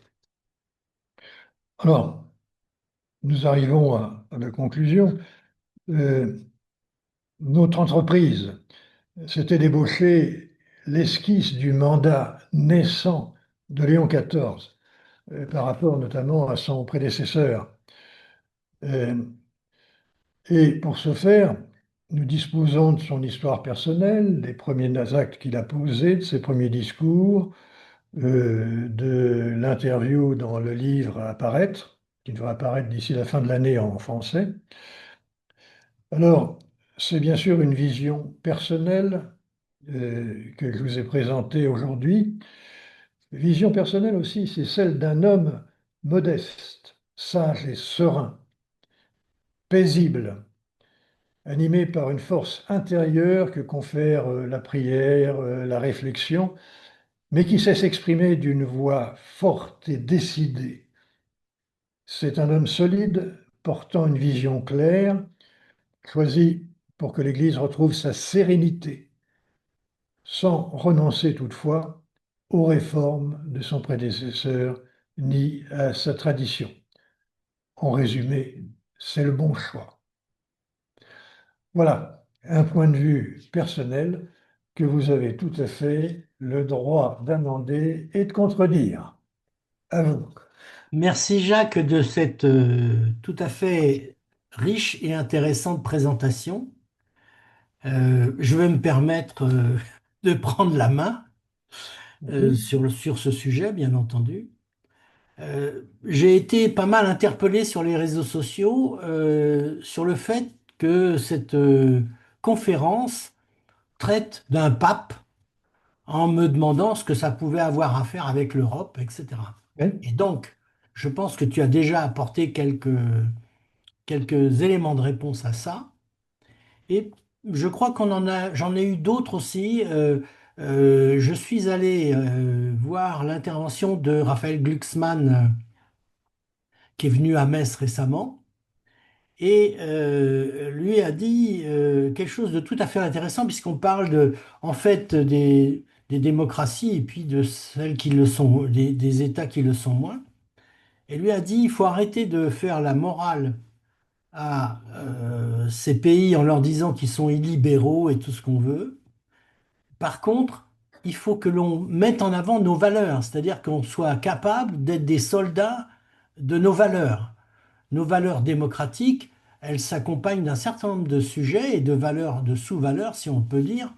[SPEAKER 1] Alors, nous arrivons à la conclusion. Euh, Notre entreprise s'était débauché l'esquisse du mandat naissant de Léon XIV, par rapport notamment à son prédécesseur. Euh, et pour ce faire, nous disposons de son histoire personnelle, des premiers actes qu'il a posés, de ses premiers discours, de l'interview dans le livre à apparaître, qui devrait apparaître d'ici la fin de l'année en français. Alors, c'est bien sûr une vision personnelle que je vous ai présentée aujourd'hui. Vision personnelle aussi, c'est celle d'un homme modeste, sage et serein, paisible, animé par une force intérieure que confère la prière, la réflexion, mais qui sait s'exprimer d'une voix forte et décidée. C'est un homme solide, portant une vision claire, choisi pour que l'Église retrouve sa sérénité, sans renoncer toutefois aux réformes de son prédécesseur ni à sa tradition. En résumé, c'est le bon choix. Voilà, un point de vue personnel que vous avez tout à fait le droit d'amender et de contredire. À vous.
[SPEAKER 2] Merci Jacques de cette tout à fait riche et intéressante présentation. Je vais me permettre de prendre la main
[SPEAKER 1] Merci.
[SPEAKER 2] sur ce sujet, bien entendu. J'ai été pas mal interpellé sur les réseaux sociaux sur le fait que cette conférence traite d'un pape en me demandant ce que ça pouvait avoir à faire avec l'Europe, etc.
[SPEAKER 1] Oui.
[SPEAKER 2] Et donc, je pense que tu as déjà apporté quelques éléments de réponse à ça. Et je crois j'en ai eu d'autres aussi. Je suis allé voir l'intervention de Raphaël Glucksmann, qui est venu à Metz récemment, et lui a dit quelque chose de tout à fait intéressant, puisqu'on parle en fait, des démocraties et puis de celles qui le sont, des États qui le sont moins. Et lui a dit, il faut arrêter de faire la morale à ces pays en leur disant qu'ils sont illibéraux et tout ce qu'on veut. Par contre, il faut que l'on mette en avant nos valeurs, c'est-à-dire qu'on soit capable d'être des soldats de nos valeurs. Nos valeurs démocratiques, elles s'accompagnent d'un certain nombre de sujets et de valeurs, de sous-valeurs, si on peut dire,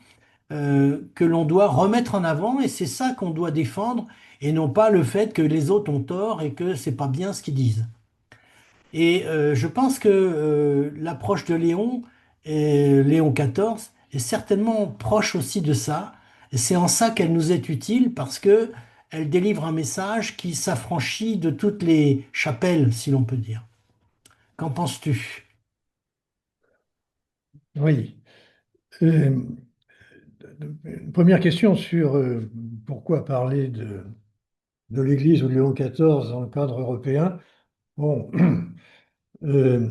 [SPEAKER 2] que l'on doit remettre en avant, et c'est ça qu'on doit défendre, et non pas le fait que les autres ont tort et que c'est pas bien ce qu'ils disent. Et je pense que l'approche de Léon, et Léon XIV, est certainement proche aussi de ça. Et c'est en ça qu'elle nous est utile parce que elle délivre un message qui s'affranchit de toutes les chapelles, si l'on peut dire. Qu'en penses-tu?
[SPEAKER 1] Oui. Euh, une première question sur pourquoi parler de l'Église ou de Léon XIV dans le cadre européen. Bon, euh,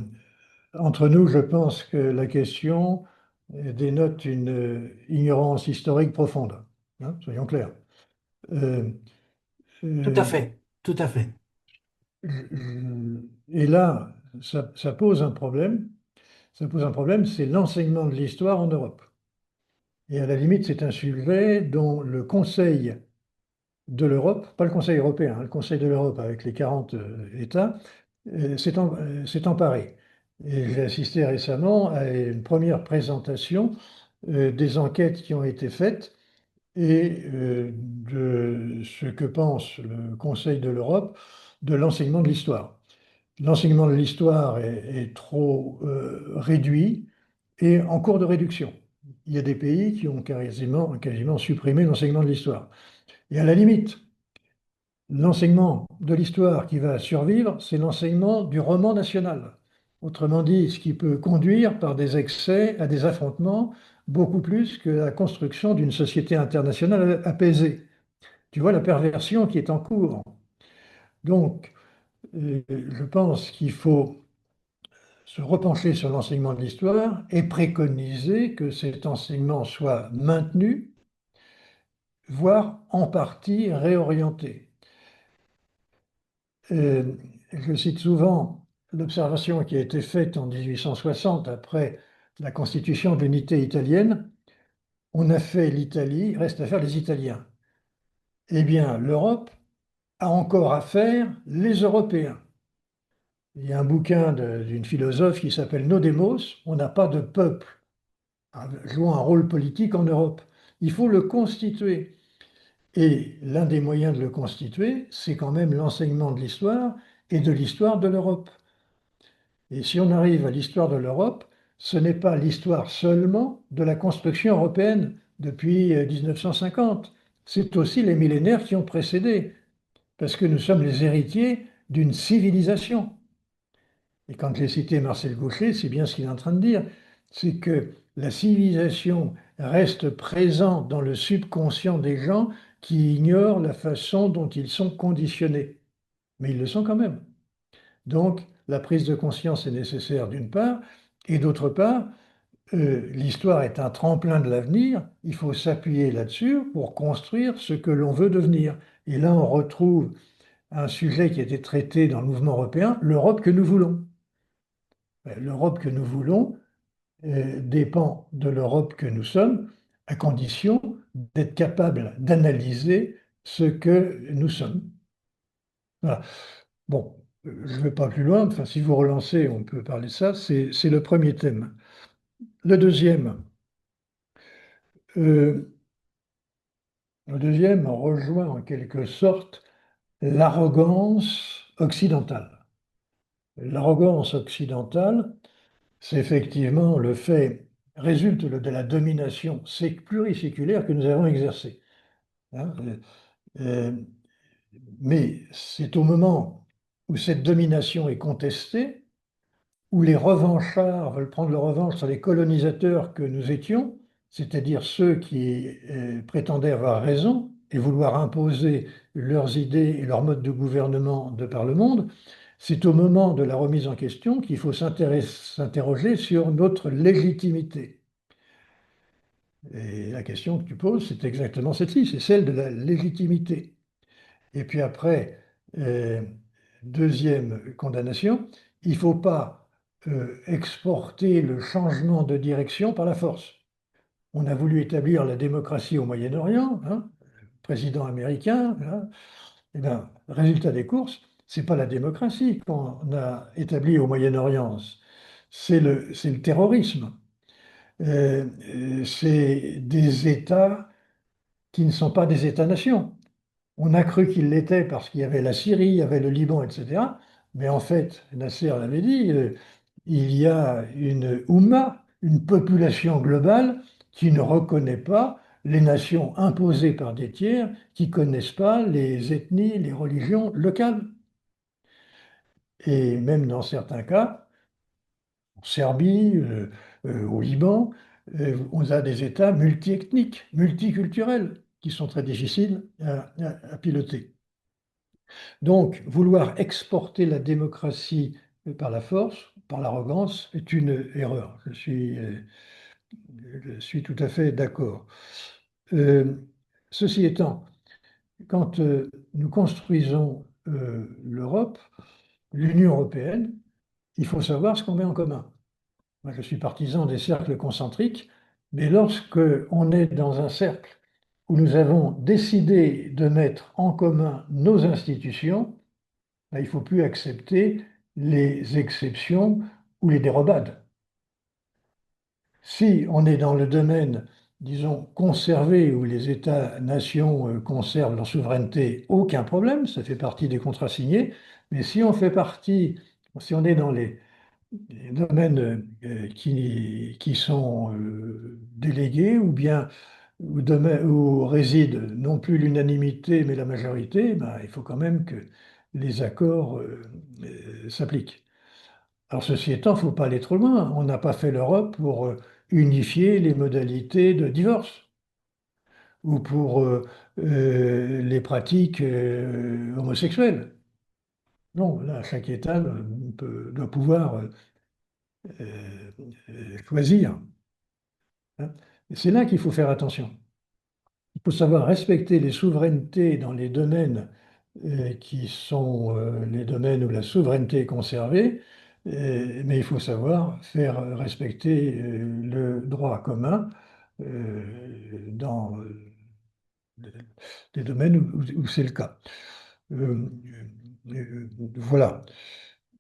[SPEAKER 1] entre nous, je pense que la question dénote une ignorance historique profonde. Hein, soyons clairs. Euh,
[SPEAKER 2] Tout à
[SPEAKER 1] euh,
[SPEAKER 2] fait, tout à fait.
[SPEAKER 1] et là, ça pose un problème. Ça pose un problème, c'est l'enseignement de l'histoire en Europe. Et à la limite, c'est un sujet dont le Conseil de l'Europe, pas le Conseil européen, hein, le Conseil de l'Europe avec les 40 États, s'est emparé. Et j'ai assisté récemment à une première présentation des enquêtes qui ont été faites et de ce que pense le Conseil de l'Europe de l'enseignement de l'histoire. L'enseignement de l'histoire est trop réduit et en cours de réduction. Il y a des pays qui ont quasiment supprimé l'enseignement de l'histoire. Et à la limite, l'enseignement de l'histoire qui va survivre, c'est l'enseignement du roman national. Autrement dit, ce qui peut conduire par des excès à des affrontements beaucoup plus que la construction d'une société internationale apaisée. Tu vois la perversion qui est en cours. Donc, je pense qu'il faut se repencher sur l'enseignement de l'histoire et préconiser que cet enseignement soit maintenu, voire en partie réorienté. Euh, je cite souvent l'observation qui a été faite en 1860 après la constitution de l'unité italienne. On a fait l'Italie, reste à faire les Italiens. Eh bien, l'Europe a encore à faire les Européens. Il y a un bouquin d'une philosophe qui s'appelle Nodemos. On n'a pas de peuple jouant un rôle politique en Europe. Il faut le constituer. Et l'un des moyens de le constituer, c'est quand même l'enseignement de l'histoire et de l'histoire de l'Europe. Et si on arrive à l'histoire de l'Europe, ce n'est pas l'histoire seulement de la construction européenne depuis 1950. C'est aussi les millénaires qui ont précédé, parce que nous sommes les héritiers d'une civilisation. Et quand j'ai cité Marcel Gauchet, c'est bien ce qu'il est en train de dire, c'est que la civilisation reste présente dans le subconscient des gens qui ignorent la façon dont ils sont conditionnés. Mais ils le sont quand même. Donc, la prise de conscience est nécessaire d'une part, et d'autre part, l'histoire est un tremplin de l'avenir, il faut s'appuyer là-dessus pour construire ce que l'on veut devenir. Et là, on retrouve un sujet qui a été traité dans le mouvement européen, l'Europe que nous voulons. L'Europe que nous voulons dépend de l'Europe que nous sommes, à condition d'être capable d'analyser ce que nous sommes. Voilà. Bon, je ne vais pas plus loin, enfin, si vous relancez, on peut parler de ça, c'est le premier thème. Euh, le deuxième rejoint en quelque sorte l'arrogance occidentale. L'arrogance occidentale, c'est effectivement le fait, résulte de la domination pluriséculaire que nous avons exercée. Hein. Euh, mais c'est au moment où cette domination est contestée, où les revanchards veulent prendre leur revanche sur les colonisateurs que nous étions, c'est-à-dire ceux qui prétendaient avoir raison et vouloir imposer leurs idées et leur mode de gouvernement de par le monde, c'est au moment de la remise en question qu'il faut s'interroger sur notre légitimité. Et la question que tu poses, c'est exactement celle-ci, c'est celle de la légitimité. Et puis après, euh, deuxième condamnation, il ne faut pas exporter le changement de direction par la force. On a voulu établir la démocratie au Moyen-Orient, hein, président américain, hein, et bien, résultat des courses, c'est pas la démocratie qu'on a établie au Moyen-Orient, c'est le terrorisme. C'est des États qui ne sont pas des États-nations. On a cru qu'il l'était parce qu'il y avait la Syrie, il y avait le Liban, etc. Mais en fait, Nasser l'avait dit, il y a une Oumma, une population globale qui ne reconnaît pas les nations imposées par des tiers qui ne connaissent pas les ethnies, les religions locales. Et même dans certains cas, en Serbie, au Liban, on a des États multiethniques, multiculturels, qui sont très difficiles à piloter. Donc, vouloir exporter la démocratie par la force, par l'arrogance, est une erreur. Je suis tout à fait d'accord. Euh, Ceci étant, quand nous construisons l'Europe, l'Union européenne, il faut savoir ce qu'on met en commun. Moi, je suis partisan des cercles concentriques, mais lorsque on est dans un cercle où nous avons décidé de mettre en commun nos institutions, ben, il ne faut plus accepter les exceptions ou les dérobades. Si on est dans le domaine, disons, conservé, où les États-nations conservent leur souveraineté, aucun problème, ça fait partie des contrats signés. Mais si on fait partie, si on est dans les domaines qui sont délégués, ou bien où réside non plus l'unanimité, mais la majorité, ben, il faut quand même que les accords s'appliquent. Alors, ceci étant, il ne faut pas aller trop loin. On n'a pas fait l'Europe pour unifier les modalités de divorce ou pour les pratiques homosexuelles. Non, là, chaque État doit pouvoir choisir. Hein. Et c'est là qu'il faut faire attention. Il faut savoir respecter les souverainetés dans les domaines qui sont les domaines où la souveraineté est conservée, mais il faut savoir faire respecter le droit commun dans les domaines où c'est le cas. Euh, voilà.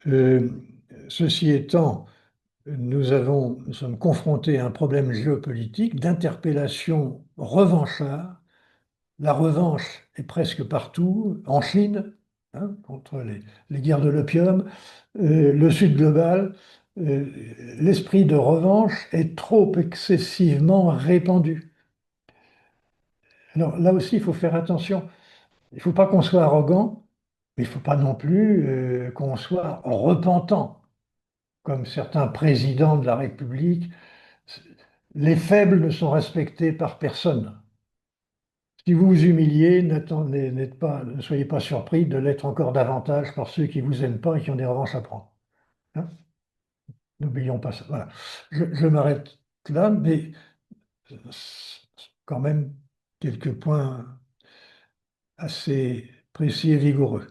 [SPEAKER 1] Euh, Ceci étant, nous sommes confrontés à un problème géopolitique d'interpellation revanchard. La revanche est presque partout, en Chine, hein, contre les guerres de l'opium, le Sud global. euh, L'esprit de revanche est trop excessivement répandu. Alors là aussi, il faut faire attention. Il ne faut pas qu'on soit arrogant, mais il ne faut pas non plus qu'on soit repentant, comme certains présidents de la République. Les faibles ne sont respectés par personne. Si vous vous humiliez, ne soyez pas surpris de l'être encore davantage par ceux qui ne vous aiment pas et qui ont des revanches à prendre. Hein. N'oublions pas ça. Voilà. Je m'arrête là, mais euh, quand même quelques points assez précis et vigoureux.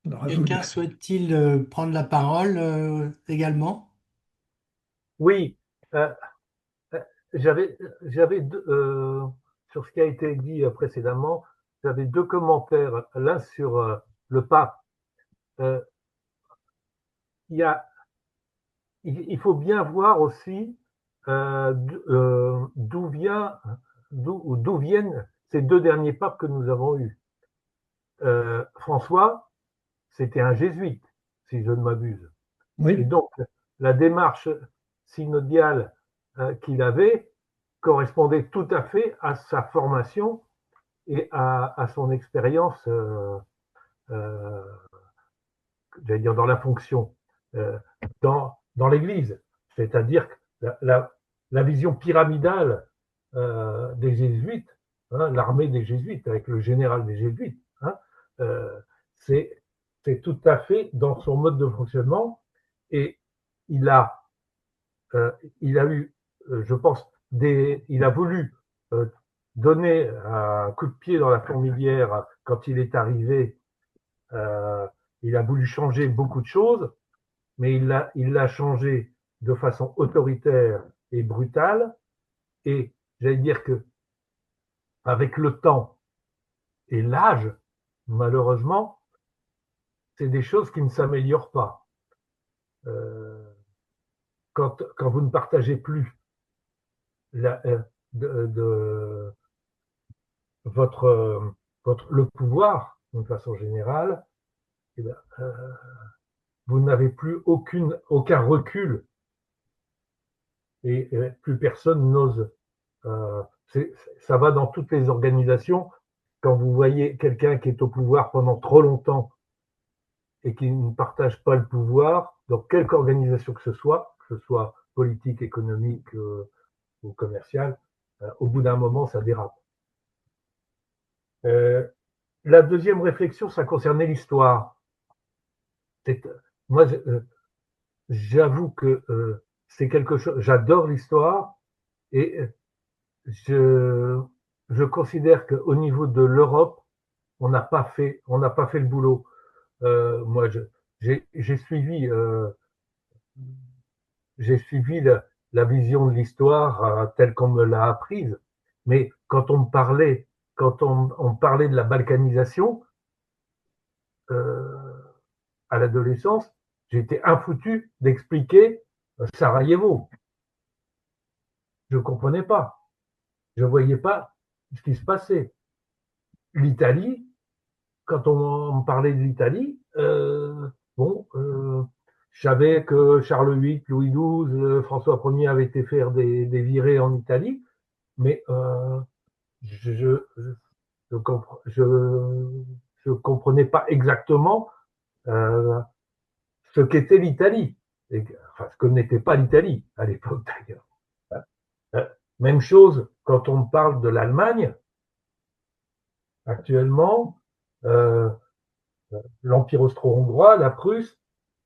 [SPEAKER 1] Alors, à vous de-
[SPEAKER 2] Quelqu'un souhaite-t-il prendre la parole également?
[SPEAKER 4] Oui, euh, j'avais sur ce qui a été dit précédemment, j'avais deux commentaires. L'un sur le pape. Euh, il y a, il faut bien voir aussi d'où viennent ces deux derniers papes que nous avons eus. François, c'était un jésuite, si je ne m'abuse. Et
[SPEAKER 1] Oui,
[SPEAKER 4] donc, la démarche synodiale qu'il avait correspondait tout à fait à sa formation et à son expérience, euh, j'allais dire, dans la fonction, euh, dans l'Église. C'est-à-dire que la vision pyramidale des jésuites, hein, l'armée des jésuites, avec le général des jésuites, hein, euh, c'est tout à fait dans son mode de fonctionnement. Et il a, il a eu, je pense, il a voulu donner un coup de pied dans la fourmilière quand il est arrivé. Euh, il a voulu changer beaucoup de choses, mais il l'a changé de façon autoritaire et brutale. Et j'allais dire que avec le temps et l'âge, malheureusement, c'est des choses qui ne s'améliorent pas. Euh, quand vous ne partagez plus la, de votre, le pouvoir, d'une façon générale, eh bien, vous n'avez plus aucun recul et plus personne n'ose. Euh, ça va dans toutes les organisations. Quand vous voyez quelqu'un qui est au pouvoir pendant trop longtemps et qui ne partage pas le pouvoir, dans quelque organisation que ce soit politique, économique ou commerciale, au bout d'un moment, ça dérape. Euh, la deuxième réflexion, ça concernait l'histoire. Moi, j'avoue que c'est quelque chose. J'adore l'histoire et je, je considère qu'au niveau de l'Europe, on n'a pas fait le boulot. Moi, j'ai suivi la vision de l'histoire telle qu'on me l'a apprise, mais quand on parlait de la balkanisation euh, à l'adolescence, j'étais infoutu d'expliquer Sarajevo. Je ne comprenais pas. Je ne voyais pas ce qui se passait. L'Italie, quand on parlait de l'Italie, bon, je savais que Charles VIII, Louis XII, François Ier avaient été faire des virées en Italie, mais je, je, je comprenais pas exactement euh, ce qu'était l'Italie, enfin ce que n'était pas l'Italie à l'époque d'ailleurs. Euh, Même chose quand on parle de l'Allemagne actuellement. Euh, L'Empire austro-hongrois, la Prusse,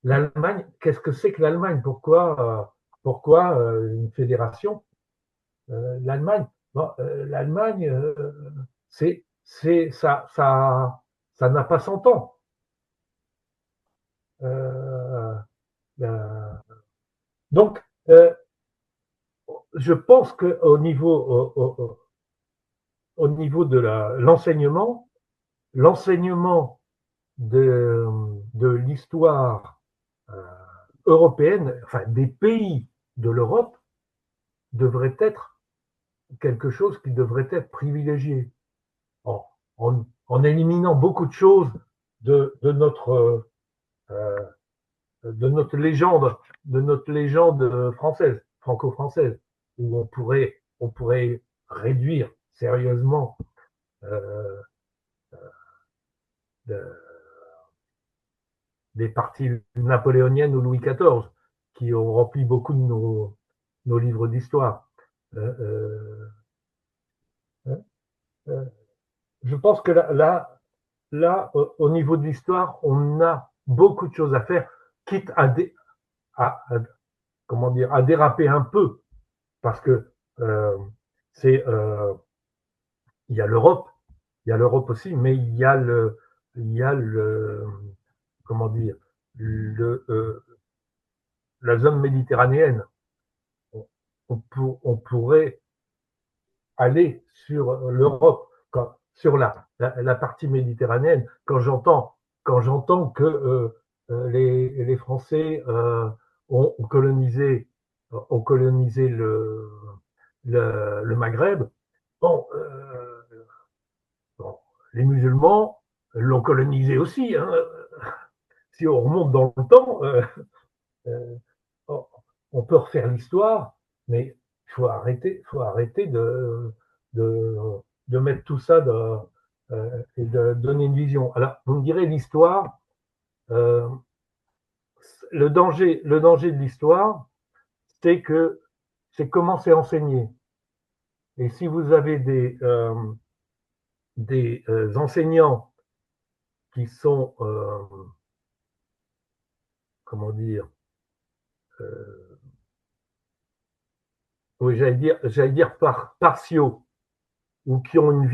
[SPEAKER 4] l'Allemagne. Qu'est-ce que c'est que l'Allemagne? Pourquoi une fédération? L'Allemagne, bon, l'Allemagne, ça n'a pas 100 ans. Euh, euh, donc, je pense qu'au niveau, au niveau de l'enseignement de l'histoire euh, européenne, enfin des pays de l'Europe, devrait être quelque chose qui devrait être privilégié en éliminant beaucoup de choses de de notre légende française, franco-française, où on pourrait réduire sérieusement euh, de, des parties napoléoniennes ou Louis XIV, qui ont rempli beaucoup de nos livres d'histoire. Euh, euh, euh, je pense que au niveau de l'histoire, on a beaucoup de choses à faire, quitte comment dire, à déraper un peu, parce que c'est il y a l'Europe, il y a l'Europe aussi, mais il y a le comment dire, le, la zone méditerranéenne. on pourrait aller sur l'Europe, sur la partie méditerranéenne. Quand j'entends que les Français ont colonisé, le Maghreb, bon, bon, les musulmans l'ont colonisé aussi. Hein. Si on remonte dans le temps, euh, on peut refaire l'histoire, mais faut arrêter de, de mettre tout ça et de donner une vision. Alors, vous me direz, l'histoire, euh, le danger de l'histoire, c'est que c'est comment c'est enseigné. Et si vous avez des enseignants qui sont, comment dire, euh, oui, j'allais dire partiaux, ou qui ont une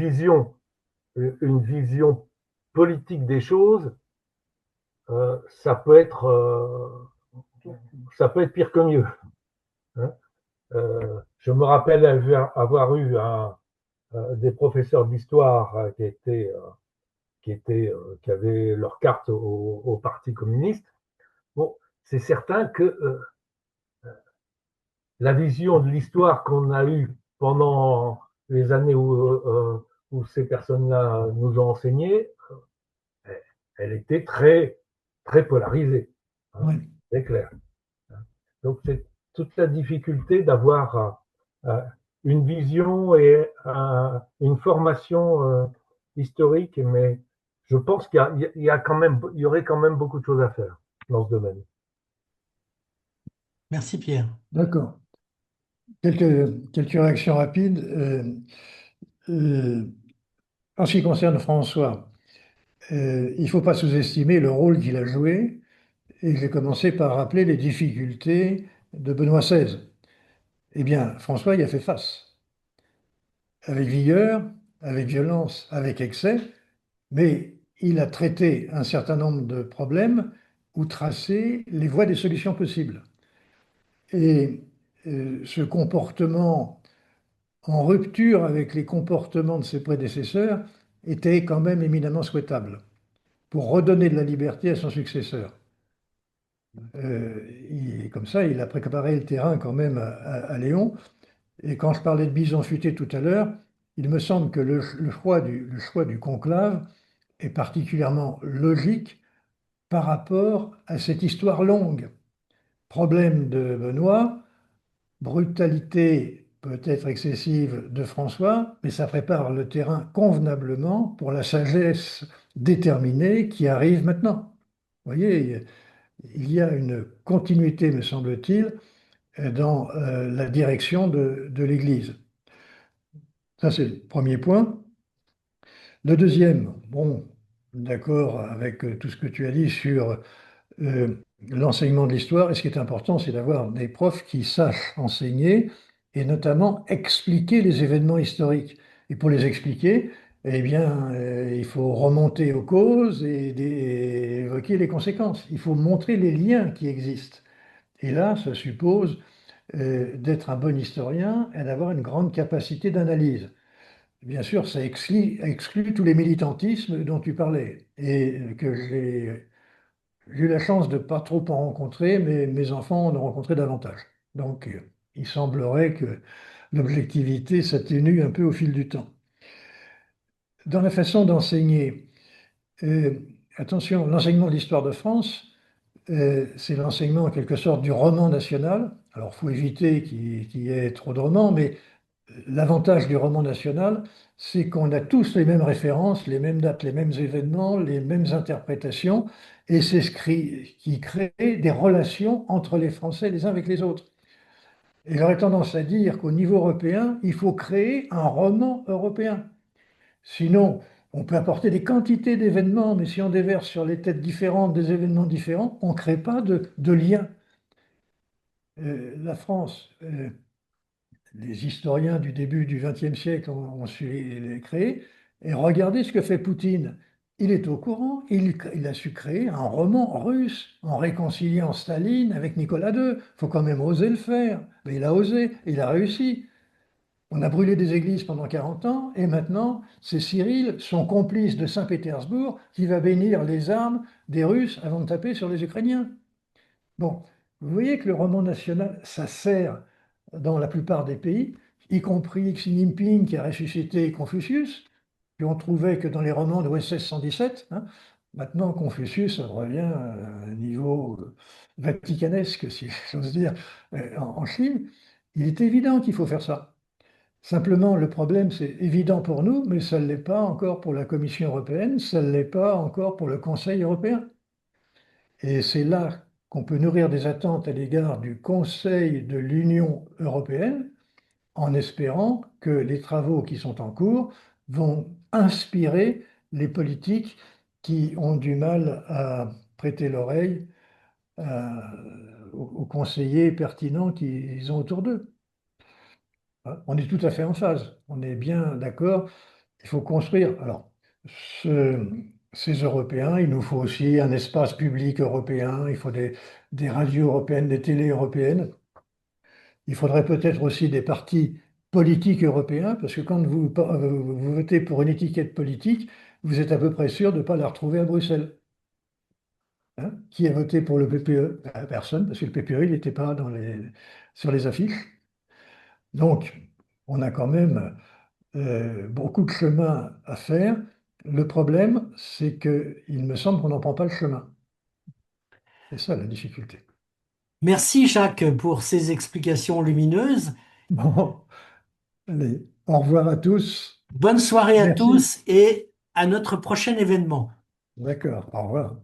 [SPEAKER 4] vision politique des choses, euh, ça peut être euh, ça peut être pire que mieux. Hein. Je me rappelle avoir eu des professeurs d'histoire qui avaient leur carte au Parti communiste. Bon, c'est certain que la vision de l'histoire qu'on a eue pendant les années où ces personnes-là nous ont enseigné, elle était très polarisée. Hein,
[SPEAKER 1] Oui.
[SPEAKER 4] c'est clair. Donc, c'est toute la difficulté d'avoir une vision et une formation historique, mais je pense il y aurait quand même beaucoup de choses à faire dans ce domaine.
[SPEAKER 2] Merci Pierre.
[SPEAKER 1] D'accord. Quelques réactions rapides. Euh, En ce qui concerne François, il ne faut pas sous-estimer le rôle qu'il a joué. Et j'ai commencé par rappeler les difficultés de Benoît XVI. Eh bien, François y a fait face, avec vigueur, avec violence, avec excès, mais il a traité un certain nombre de problèmes ou tracé les voies des solutions possibles. Et ce comportement en rupture avec les comportements de ses prédécesseurs était quand même éminemment souhaitable pour redonner de la liberté à son successeur. Comme ça, il a préparé le terrain quand même à Léon. Et quand je parlais de bison futé tout à l'heure, il me semble que le choix du conclave est particulièrement logique par rapport à cette histoire longue. Problème de Benoît, brutalité peut-être excessive de François, mais ça prépare le terrain convenablement pour la sagesse déterminée qui arrive maintenant. Vous voyez, il y a une continuité, me semble-t-il, dans la direction de l'Église. Ça, c'est le premier point. Le deuxième, bon, d'accord avec tout ce que tu as dit sur l'enseignement de l'histoire, et ce qui est important, c'est d'avoir des profs qui sachent enseigner et notamment expliquer les événements historiques. Et pour les expliquer, eh bien, il faut remonter aux causes et évoquer les conséquences. Il faut montrer les liens qui existent. Et là, ça suppose d'être un bon historien et d'avoir une grande capacité d'analyse. Bien sûr, ça exclut tous les militantismes dont tu parlais et que j'ai eu la chance de ne pas trop en rencontrer, mais mes enfants en ont rencontré davantage. Donc, il semblerait que l'objectivité s'atténue un peu au fil du temps. Dans la façon d'enseigner, euh, attention, l'enseignement de l'histoire de France, c'est l'enseignement en quelque sorte du roman national. Alors, il faut éviter qu'il y ait trop de romans, mais l'avantage du roman national, c'est qu'on a tous les mêmes références, les mêmes dates, les mêmes événements, les mêmes interprétations, et c'est ce qui crée des relations entre les Français les uns avec les autres. Et j'aurais tendance à dire qu'au niveau européen, il faut créer un roman européen. Sinon, on peut apporter des quantités d'événements, mais si on déverse sur les têtes différentes des événements différents, on ne crée pas de lien. La France, les historiens du début du XXe siècle ont su les créer. Et regardez ce que fait Poutine. il est au courant, il a su créer un roman russe en réconciliant Staline avec Nicolas II. Il faut quand même oser le faire. Mais il a osé, il a réussi. On a brûlé des églises pendant 40 ans et maintenant, c'est Cyril, son complice de Saint-Pétersbourg, qui va bénir les armes des Russes avant de taper sur les Ukrainiens. Bon, vous voyez que le roman national, ça sert dans la plupart des pays, y compris Xi Jinping qui a ressuscité Confucius, puis on trouvait que dans les romans de OSS 117, hein, maintenant Confucius revient à un niveau vaticanesque, si j'ose dire, en Chine. Il est évident qu'il faut faire ça. Simplement, le problème, c'est évident pour nous, mais ça ne l'est pas encore pour la Commission européenne, ça ne l'est pas encore pour le Conseil européen. Et c'est là qu'on peut nourrir des attentes à l'égard du Conseil de l'Union européenne, en espérant que les travaux qui sont en cours vont inspirer les politiques qui ont du mal à prêter l'oreille aux conseillers pertinents qu'ils ont autour d'eux. On est tout à fait en phase, on est bien d'accord, il faut construire. Alors, ce- ces Européens, il nous faut aussi un espace public européen, il faut des radios européennes, des télés européennes. Il faudrait peut-être aussi des partis politiques européens, parce que quand vous votez pour une étiquette politique, vous êtes à peu près sûr de ne pas la retrouver à Bruxelles. Hein? Qui a voté pour le PPE? Ben, personne, parce que le PPE, il n'était pas sur les affiches. Donc, on a quand même beaucoup de chemin à faire. Le problème, c'est qu'il me semble qu'on n'en prend pas le chemin. C'est ça la difficulté.
[SPEAKER 2] Merci Jacques pour ces explications lumineuses.
[SPEAKER 1] Bon, allez, au revoir à tous.
[SPEAKER 2] Bonne soirée à
[SPEAKER 1] Merci.
[SPEAKER 2] tous et à notre prochain événement.
[SPEAKER 1] D'accord, au revoir.